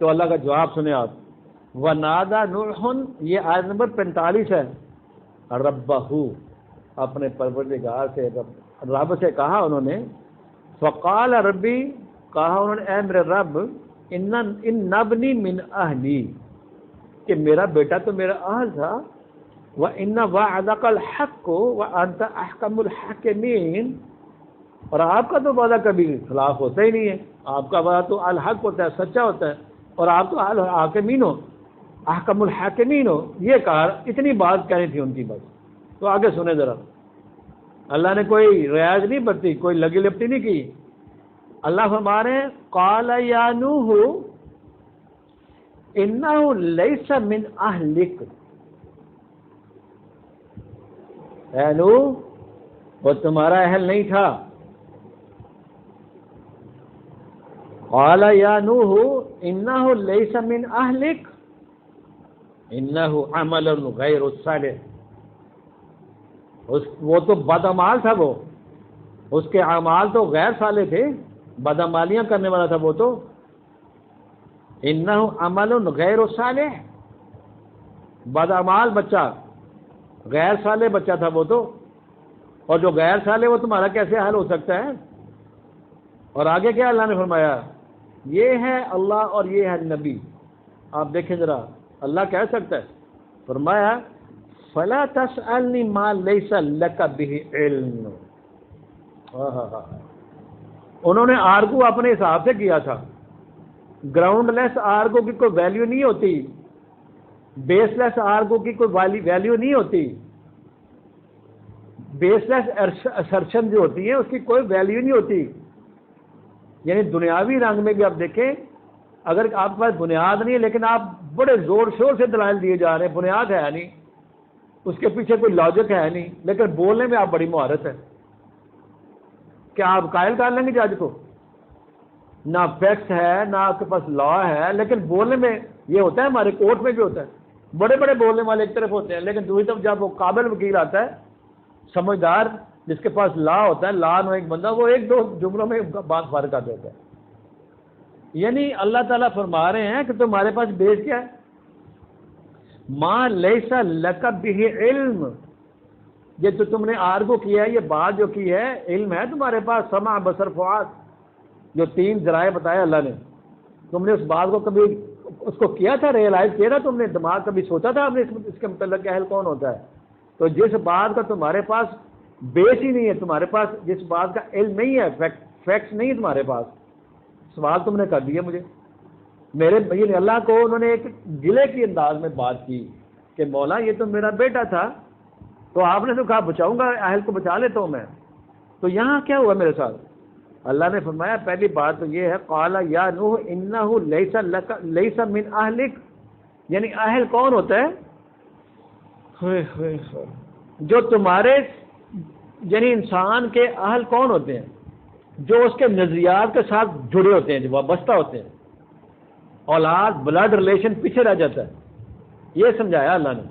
تو اللہ کا جواب سنے آپ، وَنَادَى نُوحٌ، یہ آیت نمبر 45 ہے، رَبَّهُ، اپنے پروردگار سے رب سے کہا انہوں نے، فقال ربی، کہا انہوں نے اے میرے رب، ان ابنی من اہلی، کہ میرا بیٹا تو میرا اہل تھا، وَإِنَّ وَعْدَكَ الْحَقُّ وَأَنْتَ أَحْكَمُ الْحَاكِمِينَ، اور آپ کا تو وعدہ کبھی خلاف ہوتا ہی نہیں ہے، آپ کا وعدہ تو الحق ہوتا ہے، سچا ہوتا ہے، اور آپ تو الحاکمین ہو، احکم الحاکمین ہو، یہ کہا، اتنی بات کہنی تھی ان کی بات، تو آگے سنیں ذرا، اللہ نے کوئی رعایت نہیں برتی، کوئی لگی لپٹی نہیں کی، اللہ فرما رہے ہیں قال یا نوح انہ لیس من اہلک، اے نوح وہ تمہارا اہل نہیں تھا، قال یا نوح انہ لیس من اہلک انہ عمل غیر صالح، وہ تو بدعمال تھا، وہ اس کے اعمال تو غیر صالح تھے، بدعمالیاں کرنے والا تھا وہ تو، انہ عمل غیر صالح، بدعمال بچہ، غیر صالح بچہ تھا وہ تو، اور جو غیر صالح وہ تمہارا کیسے حل ہو سکتا ہے، اور آگے کیا اللہ نے فرمایا، یہ ہے اللہ اور یہ ہے نبی، آپ دیکھیں ذرا اللہ کہہ سکتا ہے، فرمایا فلا تسألنی ما لیس لک بہ علم، انہوں نے آرگو اپنے حساب سے کیا تھا، گراؤنڈ لیس آرگو کی کوئی ویلیو نہیں ہوتی، بیس لیس آرگو کی کوئی ویلیو نہیں ہوتی. بیس لیس اسرشن جو ہوتی ہے اس کی کوئی ویلیو نہیں ہوتی. یعنی دنیاوی رنگ میں بھی آپ دیکھیں، اگر آپ کے پاس بنیاد نہیں ہے لیکن آپ بڑے زور شور سے دلائل دیے جا رہے ہیں، بنیاد ہے نہیں، اس کے پیچھے کوئی لاجک ہے نہیں، لیکن بولنے میں آپ بڑی مہارت ہے، کیا آپ قائل کر لیں گے جج کو؟ نہ فیکٹس ہے نہ آپ کے پاس لا ہے، لیکن بولنے میں یہ ہوتا ہے. ہمارے کورٹ میں بھی ہوتا ہے، بڑے بڑے بولنے والے ایک طرف ہوتے ہیں، لیکن دوسری طرف جب وہ قابل وکیل آتا ہے، سمجھدار، جس کے پاس لا ہوتا ہے، لا نو ایک بندہ، وہ ایک دو جملوں میں بات فارغ کر دیتا ہے. یعنی اللہ تعالیٰ فرما رہے ہیں کہ تمہارے پاس بیس کیا ہے؟ ما لیس لک بہ علم. یہ تو تم نے آرگو کیا ہے، یہ بات جو کی ہے، علم ہے تمہارے پاس، سمع بصر فؤاد، جو 3 ذرائع بتایا اللہ نے. تم نے اس بات کو کبھی اس کو کیا تھا، ریئلائز کیا تھا تم نے؟ دماغ کبھی سوچا تھا آپ نے اس کے متعلق کہ اہل کون ہوتا ہے؟ تو جس بات کا تمہارے پاس بیس ہی نہیں ہے، تمہارے پاس جس بات کا علم نہیں ہے، فیکٹس نہیں ہے تمہارے پاس، سوال تم نے کر دیا مجھے. میرے بھائی اللہ کو انہوں نے ایک گلے کی انداز میں بات کی کہ مولا یہ تو میرا بیٹا تھا، تو آپ نے تو کہا بچاؤں گا، اہل کو بچا لیتا ہوں میں. تو یہاں کیا ہوا میرے ساتھ؟ اللہ نے فرمایا پہلی بات تو یہ ہے، قال یا نوح انہ لیس من اہلک. یعنی اہل کون ہوتا ہے؟ جو تمہارے یعنی انسان کے اہل کون ہوتے ہیں؟ جو اس کے نظریات کے ساتھ جڑے ہوتے ہیں، جو وابستہ ہوتے ہیں. اولاد بلڈ ریلیشن پیچھے رہ جاتا ہے، یہ سمجھایا اللہ نے.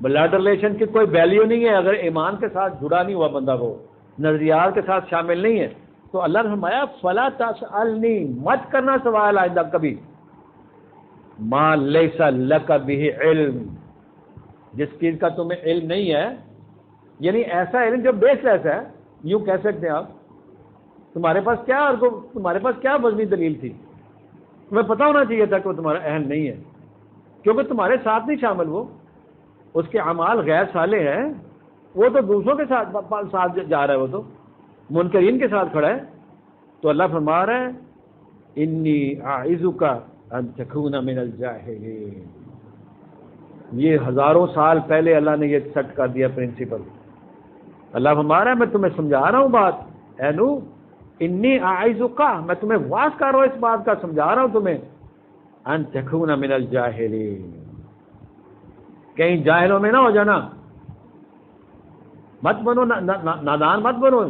بلڈ ریلیشن کی کوئی ویلیو نہیں ہے اگر ایمان کے ساتھ جڑا نہیں ہوا بندہ، وہ نظریات کے ساتھ شامل نہیں ہے. تو اللہ نے فرمایا فلا تسألنی، مت کرنا سوال آئندہ کبھی، ما لیس لک بہ علم، جس چیز کا تمہیں علم نہیں ہے. یعنی ایسا علم جو بیس لیس ہے، یوں کہہ سکتے ہیں آپ. تمہارے پاس کیا وزنی دلیل تھی؟ تمہیں پتا ہونا چاہیے تھا کہ وہ تمہارا اہل نہیں ہے، کیونکہ تمہارے ساتھ نہیں شامل. وہ اس کے اعمال غیر صالح ہیں، وہ تو دوسروں کے ساتھ جا رہا ہے، وہ تو منکرین کے ساتھ کھڑا ہے. تو اللہ فرما رہا ہے انی اعظک ان تکون من الجاہلین. یہ ہزاروں سال پہلے اللہ نے یہ سیٹ کر دیا پرنسپل. اللہ فرما رہا ہے میں تمہیں سمجھا رہا ہوں بات، اے نوح انی اعظک، میں تمہیں واضح کر رہا ہوں اس بات کا، سمجھا رہا ہوں تمہیں، ان تکون من الجاہلین، کہیں جاہلوں میں نہ ہو جانا، مت بنو نادان، مت بنو.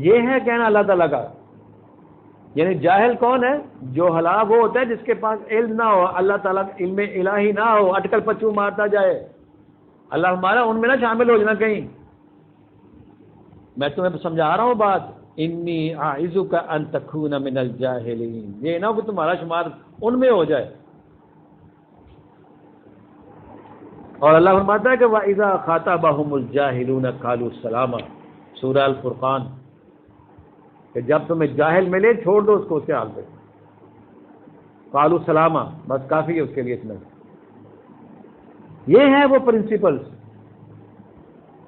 یہ ہے کہنا اللہ تعالیٰ کا. یعنی جاہل کون ہے؟ جو ہلاک وہ ہوتا ہے جس کے پاس علم نہ ہو، اللہ تعالیٰ کا علم الہی نہ ہو، اٹکل پچو مارتا جائے. اللہ ہمارا ان میں نہ شامل ہو جانا کہیں. میں تمہیں سمجھا رہا ہوں بات، انی اعظک ان تکون من الجاہلین، یہ نہ ہو کہ تمہارا شمار ان میں ہو جائے. اور اللہ فرماتا ہے کہ وَإِذَا خَاطَبَهُمُ الْجَاهِلُونَ قَالُوا سَلَامًا، سورہ الفرقان، کہ جب تمہیں جاہل ملے چھوڑ دو اس کو اس کے حال پہ، قالوا سلاما، بس کافی ہے اس کے لیے اتنا. یہ ہے وہ پرنسپلز.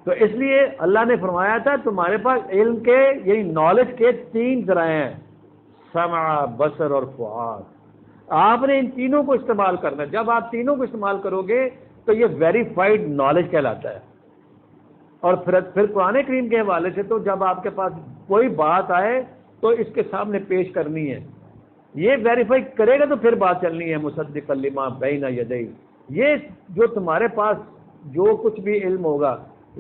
تو اس لیے اللہ نے فرمایا تھا تمہارے پاس علم کے یعنی نالج کے 3 ذرائع ہیں، سمع، بصر اور فؤاد. آپ نے ان تینوں کو استعمال کرنا ہے. جب آپ تینوں کو استعمال کرو گے تو یہ ویریفائڈ نالج کہلاتا ہے. اور پھر قرآن کریم کے حوالے سے تو جب آپ کے پاس کوئی بات آئے تو اس کے سامنے پیش کرنی ہے، یہ ویریفائی کرے گا تو پھر بات چلنی ہے. مصدقا لما بین یدیہ، یہ جو تمہارے پاس جو کچھ بھی علم ہوگا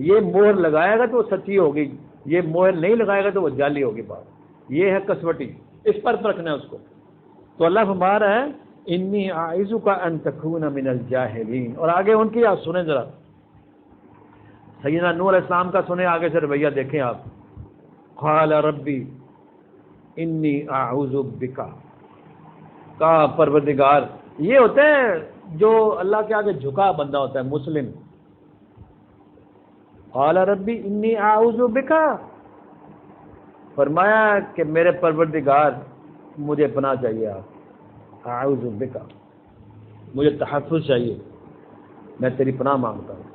یہ مہر لگائے گا تو وہ سچی ہوگی، یہ مہر نہیں لگائے گا تو وہ جعلی ہوگی بات. یہ ہے کسوٹی، اس پر رکھنا ہے اس کو. تو اللہ فرما رہا ہے انی اعظک ان تکون من الجاہلین. اور آگے ان کی آپ سنیں ذرا، سیدنا نوح علیہ السلام کا سنیں آگے سے رویہ دیکھیں آپ. قال ربی انی اعوذ بک، کا پروردگار. یہ ہوتا ہے جو اللہ کے آگے جھکا بندہ ہوتا ہے، مسلم. قال ربی انی اعوذ بک، فرمایا کہ میرے پروردگار مجھے پناہ چاہیے، آپ اعوذ بک، مجھے تحفظ چاہیے، میں تیری پناہ مانگتا ہوں.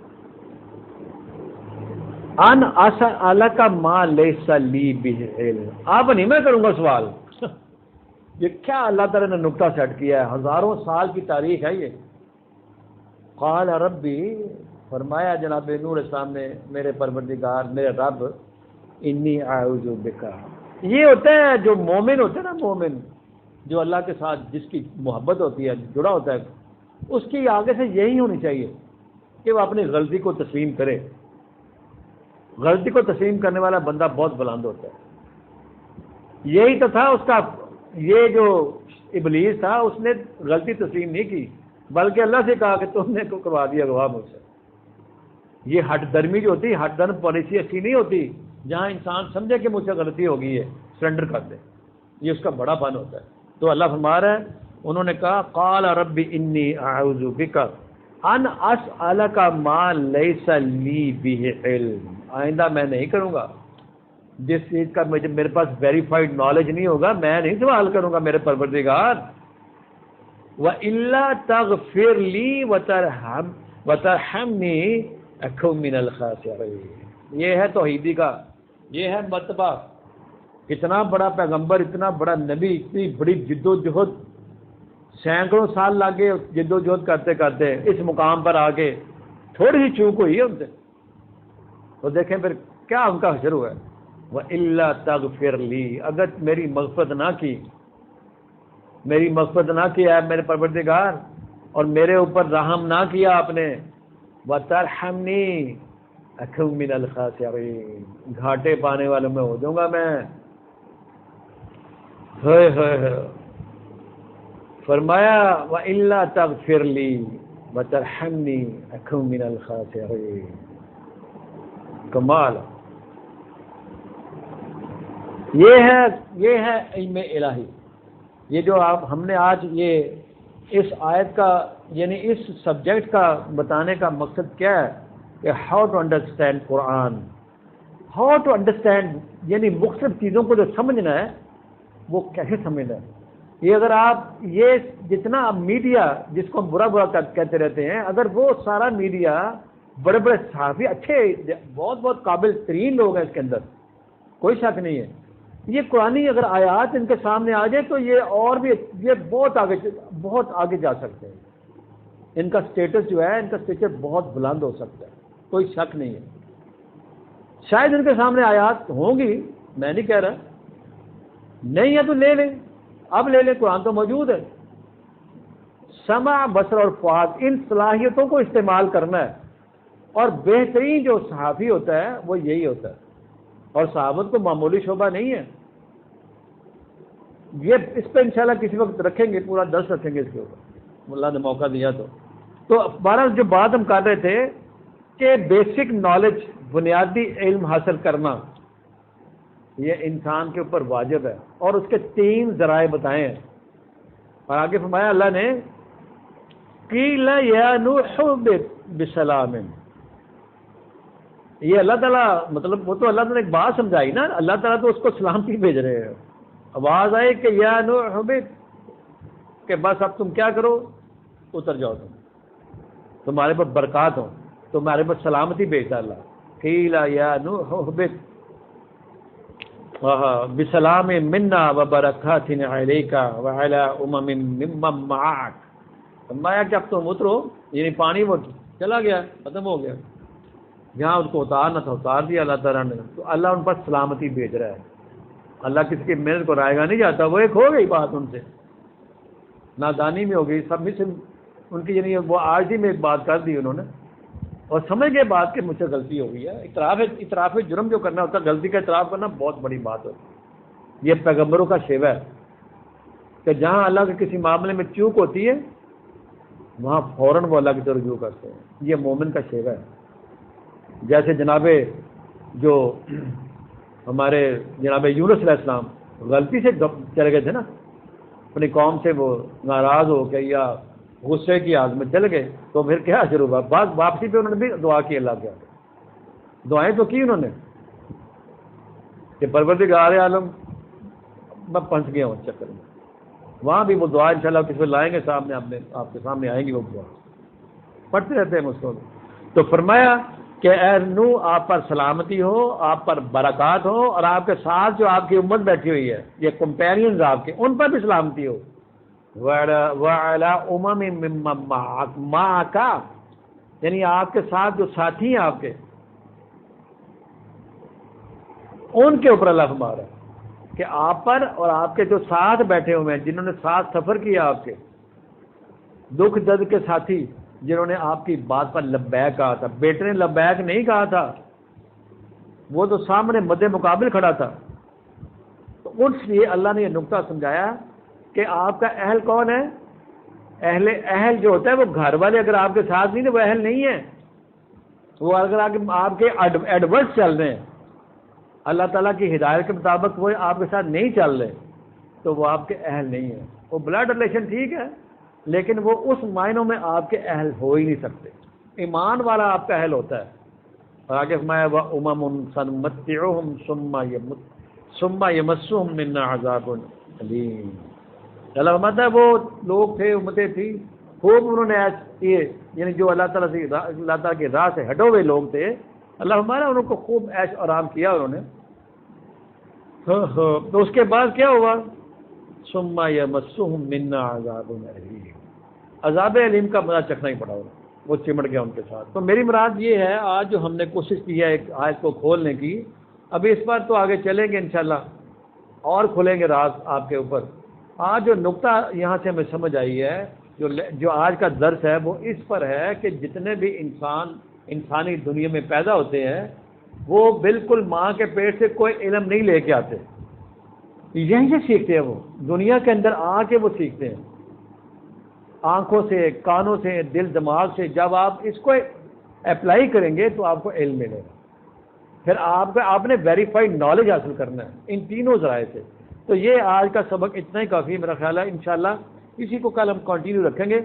ان اسالک ما لیس لی بہ علم، آپ نہیں میں کروں گا سوال. یہ کیا اللہ تعالیٰ نے نکتہ سیٹ کیا ہے، ہزاروں سال کی تاریخ ہے یہ. قال ربی، فرمایا جناب نوح علیہ السلام نے میرے پروردگار میرے رب، انی اعوذ بک. یہ ہوتا ہے جو مومن ہوتا ہے نا، مومن جو اللہ کے ساتھ جس کی محبت ہوتی ہے، جڑا ہوتا ہے، اس کی آگے سے یہی ہونی چاہیے کہ وہ اپنی غلطی کو تسلیم کرے. غلطی کو تسلیم کرنے والا بندہ بہت بلند ہوتا ہے. یہی تو تھا اس کا، یہ جو ابلیس تھا اس نے غلطی تسلیم نہیں کی، بلکہ اللہ سے کہا کہ تم نے کو کروا دیا گواہ مجھ سے. یہ ہٹ درمی جو ہوتی ہے، ہٹ درم پالیسی ایسی نہیں ہوتی جہاں انسان سمجھے کہ مجھ سے غلطی ہو گئی ہے سرنڈر کر دے. یہ اس کا بڑا فن ہوتا ہے. تو اللہ فرما رہا ہے، انہوں نے کہا قال رب انی اعوذ بک ان اسالک ما لیس لی بہ علم. آئندہ میں نہیں کروں گا جس چیز کا میرے پاس ویریفائڈ نالج نہیں ہوگا، میں نہیں سوال کروں گا میرے پروردگار. وَإِلَّا تَغْفِرْ لِي وَتَرْحَمْنِي أَكُن مِّنَ الْخَاسِرِينَ. یہ ہے توحیدی کا، یہ ہے مرتبہ. اتنا بڑا پیغمبر، اتنا بڑا نبی، اتنی بڑی جد و جہد، سینکڑوں سال لگے جد و جہد کرتے کرتے اس مقام پر آ کے تھوڑی سی چوک ہوئی ہے ان سے. تو دیکھیں پھر کیا ان کا حشر ہوا ہے. وَإِلَّا تَغْفِرْ لِي، اگر میری مغفرت نہ کی، میری مغفرت نہ کیا ہے میرے پروردگار، اور میرے اوپر رحم نہ کیا آپ نے، وَتَرْحَمْنِي أَكُن مِّنَ الْخَاسِرِينَ، گھاٹے پانے والوں میں ہو جاؤں گا میں. فرمایا وَإِلَّا تَغْفِرْ لِي وَتَرْحَمْنِي أَكُن مِّنَ الْخَاسِرِينَ. کمال. یہ ہے علم الہی. یہ جو ہم نے آج یہ اس آیت کا یعنی اس سبجیکٹ کا بتانے کا مقصد کیا ہے کہ ہاؤ ٹو انڈرسٹینڈ قرآن، ہاؤ ٹو انڈرسٹینڈ یعنی مختلف چیزوں کو جو سمجھنا ہے وہ کیسے سمجھنا ہے. یہ اگر آپ یہ جتنا میڈیا جس کو ہم برا برا کہتے رہتے ہیں، اگر وہ سارا میڈیا بڑے بڑے صحافی اچھے بہت بہت قابل ترین لوگ ہیں اس کے اندر، کوئی شک نہیں ہے. یہ قرآنی اگر آیات ان کے سامنے آ جائے تو یہ اور بھی یہ بہت آگے جا سکتے ہیں. ان کا سٹیٹس جو ہے، ان کا سٹیٹس بہت بلند ہو سکتا ہے، کوئی شک نہیں ہے. شاید ان کے سامنے آیات ہوں گی، میں نہیں کہہ رہا نہیں ہے تو لے لیں، اب لے لیں، قرآن تو موجود ہے. سمع، بصر اور فؤاد، ان صلاحیتوں کو استعمال کرنا ہے. اور بہترین جو صحافی ہوتا ہے وہ یہی ہوتا ہے. اور صحابت کو معمولی شعبہ نہیں ہے. یہ اس پہ انشاءاللہ کسی وقت رکھیں گے، پورا درس رکھیں گے اس کے اوپر، اللہ نے موقع دیا تو بارہ جو بات ہم کر رہے تھے کہ بیسک نالج، بنیادی علم حاصل کرنا یہ انسان کے اوپر واجب ہے. اور اس کے 3 ذرائع بتائے ہیں. اور آگے فرمایا اللہ نے قیل یا نوح بسلام. یہ اللہ تعالیٰ مطلب وہ تو اللہ تعالیٰ نے ایک بات سمجھائی نا، اللہ تعالیٰ تو اس کو سلامتی بھیج رہے ہیں. آواز آئی کہ یا نوح کہ بس اب تم کیا کرو، اتر جاؤ، تمہارے پر برکات ہو، تمہارے پر سلامتی بھیجتا اللہ. قیل یا نوح بسلام منا وبرکات علیک وعلی امم ممن معک. فرمایا کہ اب تم اترو، یعنی پانی وہ چلا گیا، ختم ہو گیا، جہاں اس کو اتارنا تھا اتار دیا اللہ تعالیٰ نے. تو اللہ ان پر سلامتی بھیج رہا ہے. اللہ کسی کی محنت کو رائے گا نہیں جاتا. وہ ایک ہو گئی بات ان سے، نادانی میں ہو گئی، سب میں سے ان کی یعنی وہ عاجزی میں ایک بات کر دی انہوں نے، اور سمجھ گئے بات کہ مجھ سے غلطی ہو گئی ہے. اعتراف جرم جو کرنا ہوتا ہے، غلطی کا اعتراف کرنا بہت بڑی بات ہوتی ہے. یہ پیغمبروں کا شیوہ ہے کہ جہاں اللہ کے کسی معاملے میں چوک ہوتی ہے وہاں فوراً وہ اللہ کی طرف رجوع کرتے ہیں. یہ مومن کا شیوہ ہے. جیسے جناب جو ہمارے جناب یونس علیہ السلام غلطی سے چلے گئے تھے نا، اپنی قوم سے وہ ناراض ہو کے یا غصے کی آگ میں چل گئے، تو پھر کیا شروع ہوا؟ بعد واپسی پہ انہوں نے بھی دعا کی اللہ کے آگے. دعائیں تو کی انہوں نے کہ پروردگار عالم میں پھنس گیا ہوں چکر میں. وہاں بھی وہ دعا انشاءاللہ کس پہ لائیں گے سامنے، آپ کے سامنے آئیں گی وہ دعا، پڑھتے رہتے ہیں اس کو. تو فرمایا کہ اے نوح آپ پر سلامتی ہو، آپ پر برکات ہو، اور آپ کے ساتھ جو آپ کی امت بیٹھی ہوئی ہے، یہ کمپینینز آپ کے، ان پر بھی سلامتی ہو. وَعَلَىٰ أُمَمٍ مِّمَّن مَّعَكَ، یعنی آپ کے ساتھ جو ساتھی ہیں آپ کے، ان کے اوپر اللہ فرما رہا ہے کہ آپ پر اور آپ کے جو ساتھ بیٹھے ہوئے ہیں، جنہوں نے ساتھ سفر کیا آپ کے، دکھ درد کے ساتھی جنہوں نے آپ کی بات پر لبیک کہا تھا. بیٹے نے لبیک نہیں کہا تھا، وہ تو سامنے مد مقابل کھڑا تھا. تو اس لیے اللہ نے یہ نقطہ سمجھایا کہ آپ کا اہل کون ہے. اہل جو ہوتا ہے وہ گھر والے اگر آپ کے ساتھ نہیں تو وہ اہل نہیں ہے. وہ اگر آپ کے ایڈورس چل رہے ہیں، اللہ تعالیٰ کی ہدایت کے مطابق وہ آپ کے ساتھ نہیں چل رہے، تو وہ آپ کے اہل نہیں ہیں. وہ بلڈ ریلیشن ٹھیک ہے، لیکن وہ اس معنوں میں آپ کے اہل ہو ہی نہیں سکتے. ایمان والا آپ کا اہل ہوتا ہے. اور آگے فرمایا وَأُمَمٌ سَنُمَتِّعُهُمْ ثُمَّ يَمَسُّهُمْ مِنَّا عَذَابٌ أَلِيمٌ. اللہ فرماتا ہے وہ لوگ تھے، امتیں تھیں، خوب انہوں نے کیے، یعنی جو اللہ تعالیٰ کی راہ سے ہٹے ہوئے لوگ تھے، اللہ ہمارا انہوں کو خوب عیش آرام کیا انہوں نے. تو اس کے بعد کیا ہوا؟ ثم يمسهم منا عذاب علیم. عذاب علیم کا مزہ چکھنا ہی پڑا وہ چمٹ گیا ان کے ساتھ. تو میری مراد یہ ہے آج جو ہم نے کوشش کی ہے ایک آیت کو کھولنے کی، ابھی اس پر تو آگے چلیں گے انشاءاللہ اور کھولیں گے راز آپ کے اوپر. آج جو نقطہ یہاں سے ہمیں سمجھ آئی ہے، جو آج کا درس ہے وہ اس پر ہے کہ جتنے بھی انسانی دنیا میں پیدا ہوتے ہیں وہ بالکل ماں کے پیٹ سے کوئی علم نہیں لے کے آتے، یہیں سے سیکھتے ہیں. وہ دنیا کے اندر آ کے وہ سیکھتے ہیں، آنکھوں سے، کانوں سے، دل دماغ سے. جب آپ اس کو اپلائی کریں گے تو آپ کو علم ملے گا. پھر آپ نے ویریفائڈ نالج حاصل کرنا ہے ان تینوں ذرائع سے. تو یہ آج کا سبق اتنا ہی کافی میرا خیال ہے. انشاءاللہ اسی کو کل ہم کنٹینیو رکھیں گے.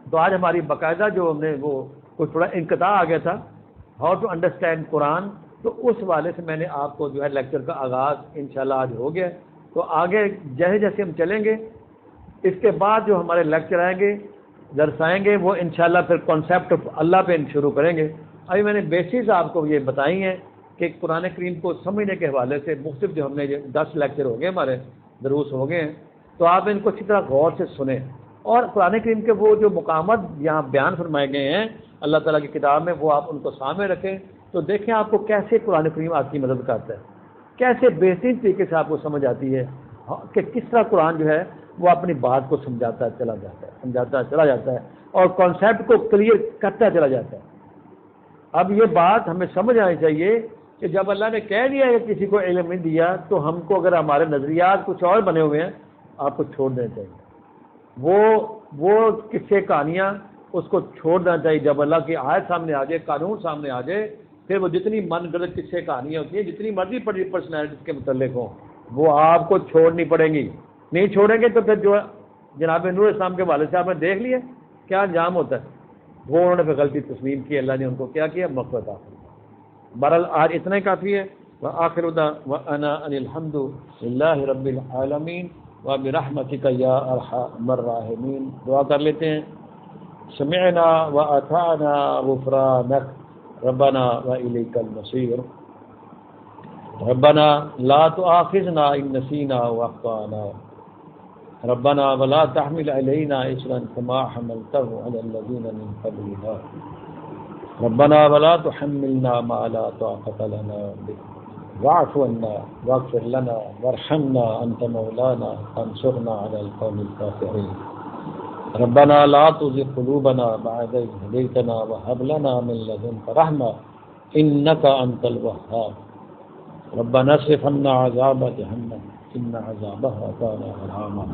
تو آج ہماری باقاعدہ جو ہم نے وہ کچھ تھوڑا انقطاع آ گیا تھا، ہاؤ ٹو انڈرسٹینڈ قرآن، تو اس والے سے میں نے آپ کو جو ہے لیکچر کا آغاز انشاءاللہ آج ہو گیا. تو آگے جیسے جیسے ہم چلیں گے، اس کے بعد جو ہمارے لیکچر آئیں گے، درس آئیں گے، وہ انشاءاللہ پھر کانسیپٹ آف اللہ پہ شروع کریں گے. ابھی میں نے بیسز آپ کو یہ بتائی ہیں کہ قرآن کریم کو سمجھنے کے حوالے سے مختلف جو ہم نے 10 لیکچر ہو گئے، ہمارے دروس ہو گئے ہیں، تو آپ ان کو اچھی طرح غور سے سنیں. اور قرآن کریم کے وہ جو مقامات یہاں بیان فرمائے گئے ہیں اللہ تعالیٰ کی کتاب میں، وہ آپ ان کو سامنے رکھیں. تو دیکھیں آپ کو کیسے قرآن کریم آپ کی مدد کرتا ہے، کیسے بہترین طریقے سے آپ کو سمجھ آتی ہے کہ کس طرح قرآن جو ہے وہ اپنی بات کو سمجھاتا چلا جاتا ہے، سمجھاتا چلا جاتا ہے اور کانسیپٹ کو کلیئر کرتا چلا جاتا ہے. اب یہ بات ہمیں سمجھ آنی چاہیے کہ جب اللہ نے کہہ دیا کہ کسی کو علم نہیں دیا، تو ہم کو اگر ہمارے نظریات کچھ اور بنے ہوئے ہیں آپ کو چھوڑ دینا چاہیے. وہ قصے کہانیاں اس کو چھوڑ دینا چاہیے. جب اللہ کی آیت سامنے آ جائے، قانون سامنے آ جائے، پھر وہ جتنی من گھڑت قصے کہانیاں ہوتی ہیں، جتنی مرضی پڑی پرسنالٹی کے متعلق ہوں، وہ آپ کو چھوڑنی پڑیں گی. نہیں چھوڑیں گے تو پھر جو جناب نور اسلام کے والد صاحب نے دیکھ لیا کیا انجام ہوتا ہے. وہ انہوں نے پھر غلطی تسلیم کی، اللہ نے ان کو کیا کیا؟ مغفرت عطا. بہرحال آج اتنا ہی کافی ہے. وآخر دعوانا ان الحمد للہ رب العالمین وبرحمتک یا ارحم الراحمین. دعا کر لیتے ہیں. سمعنا واطعنا غفرانک ربنا والیک المصیر. ربنا لا تؤاخذنا ان نسینا واخطانا. ربنا ولا تحمل علينا إصرا كما حملته على الذين من قبلنا. ربنا ولا تحملنا ما لا طاقة لنا به واعف عنا واغفر لنا وارحمنا أنت مولانا فانصرنا على القوم الكافرين. ربنا لا تزغ قلوبنا بعد إذ هديتنا وهب لنا من لدنك رحمة إنك أنت الوهاب. ربنا اصرف عنا عذاب جهنم إن عذابها كان غراما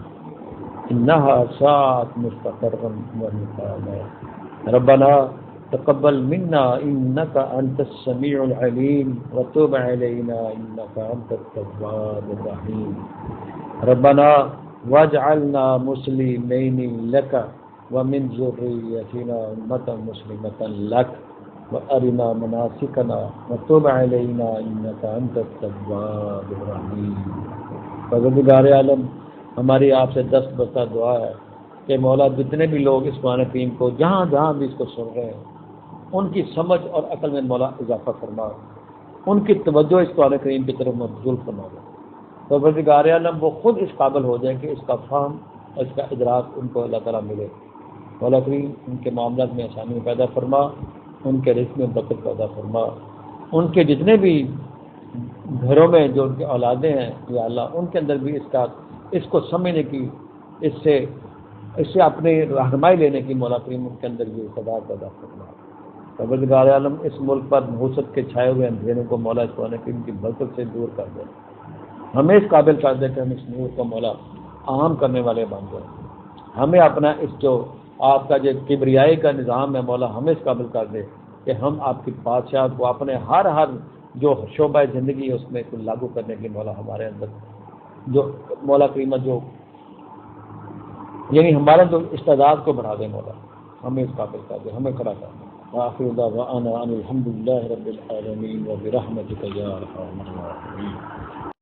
إنها ساءت مستقرا ومقاما. ربنا تقبل منا إنك أنت السميع العليم وتب علينا إنك أنت التواب الرحيم. ربنا واجعلنا مسلمين لك ومن ذريتنا أمة مسلمة لك وأرنا مناسكنا وتب علينا إنك أنت التواب الرحيم. پروردگار عالم، ہماری آپ سے دست بستہ دعا ہے کہ مولا جتنے بھی لوگ اس قرآن کریم کو جہاں جہاں بھی اس کو سن رہے ہیں، ان کی سمجھ اور عقل میں مولا اضافہ فرما، ان کی توجہ اس قرآن کریم کی طرف مبذول فرما دے. پروردگار عالم وہ خود اس قابل ہو جائیں کہ اس کا فہم اور اس کا ادراک ان کو اللہ تعالیٰ ملے. مولا کریم ان کے معاملات میں آسانی پیدا فرما، ان کے رزق میں برکت پیدا فرما، ان کے جتنے بھی گھروں میں جو ان کی اولادیں ہیں یا اللہ ان کے اندر بھی اس کو سمجھنے کی، اس سے اپنی رہنمائی لینے کی مولا کریم ان کے اندر بھی اقتدار پیدا فرما۔ پروردگار عالم اس ملک پر نحوست کے چھائے ہوئے اندھیروں کو مولا اس قرآن کریم کی برکت سے دور کر دے، ہمیں اس قابل کر دے کہ ہم اس نور کو مولا عام کرنے والے بن جائیں، ہمیں اپنا اس جو آپ کا جو کبریائی کا نظام ہے مولا ہمیں اس قابل کر دے کہ ہم آپ کی بادشاہت کو اپنے ہر جو شعبہ زندگی ہے اس میں لاگو کرنے کی مولا ہمارے اندر جو مولا کریم جو یعنی ہمارا جو استعداد کو بڑھا دے مولا، ہمیں اس قابل کر دے، ہمیں کھڑا کر دے۔ وآخر دعوانا ان الحمد للہ رب العالمین وبرحمتک یا ارحم الراحمین۔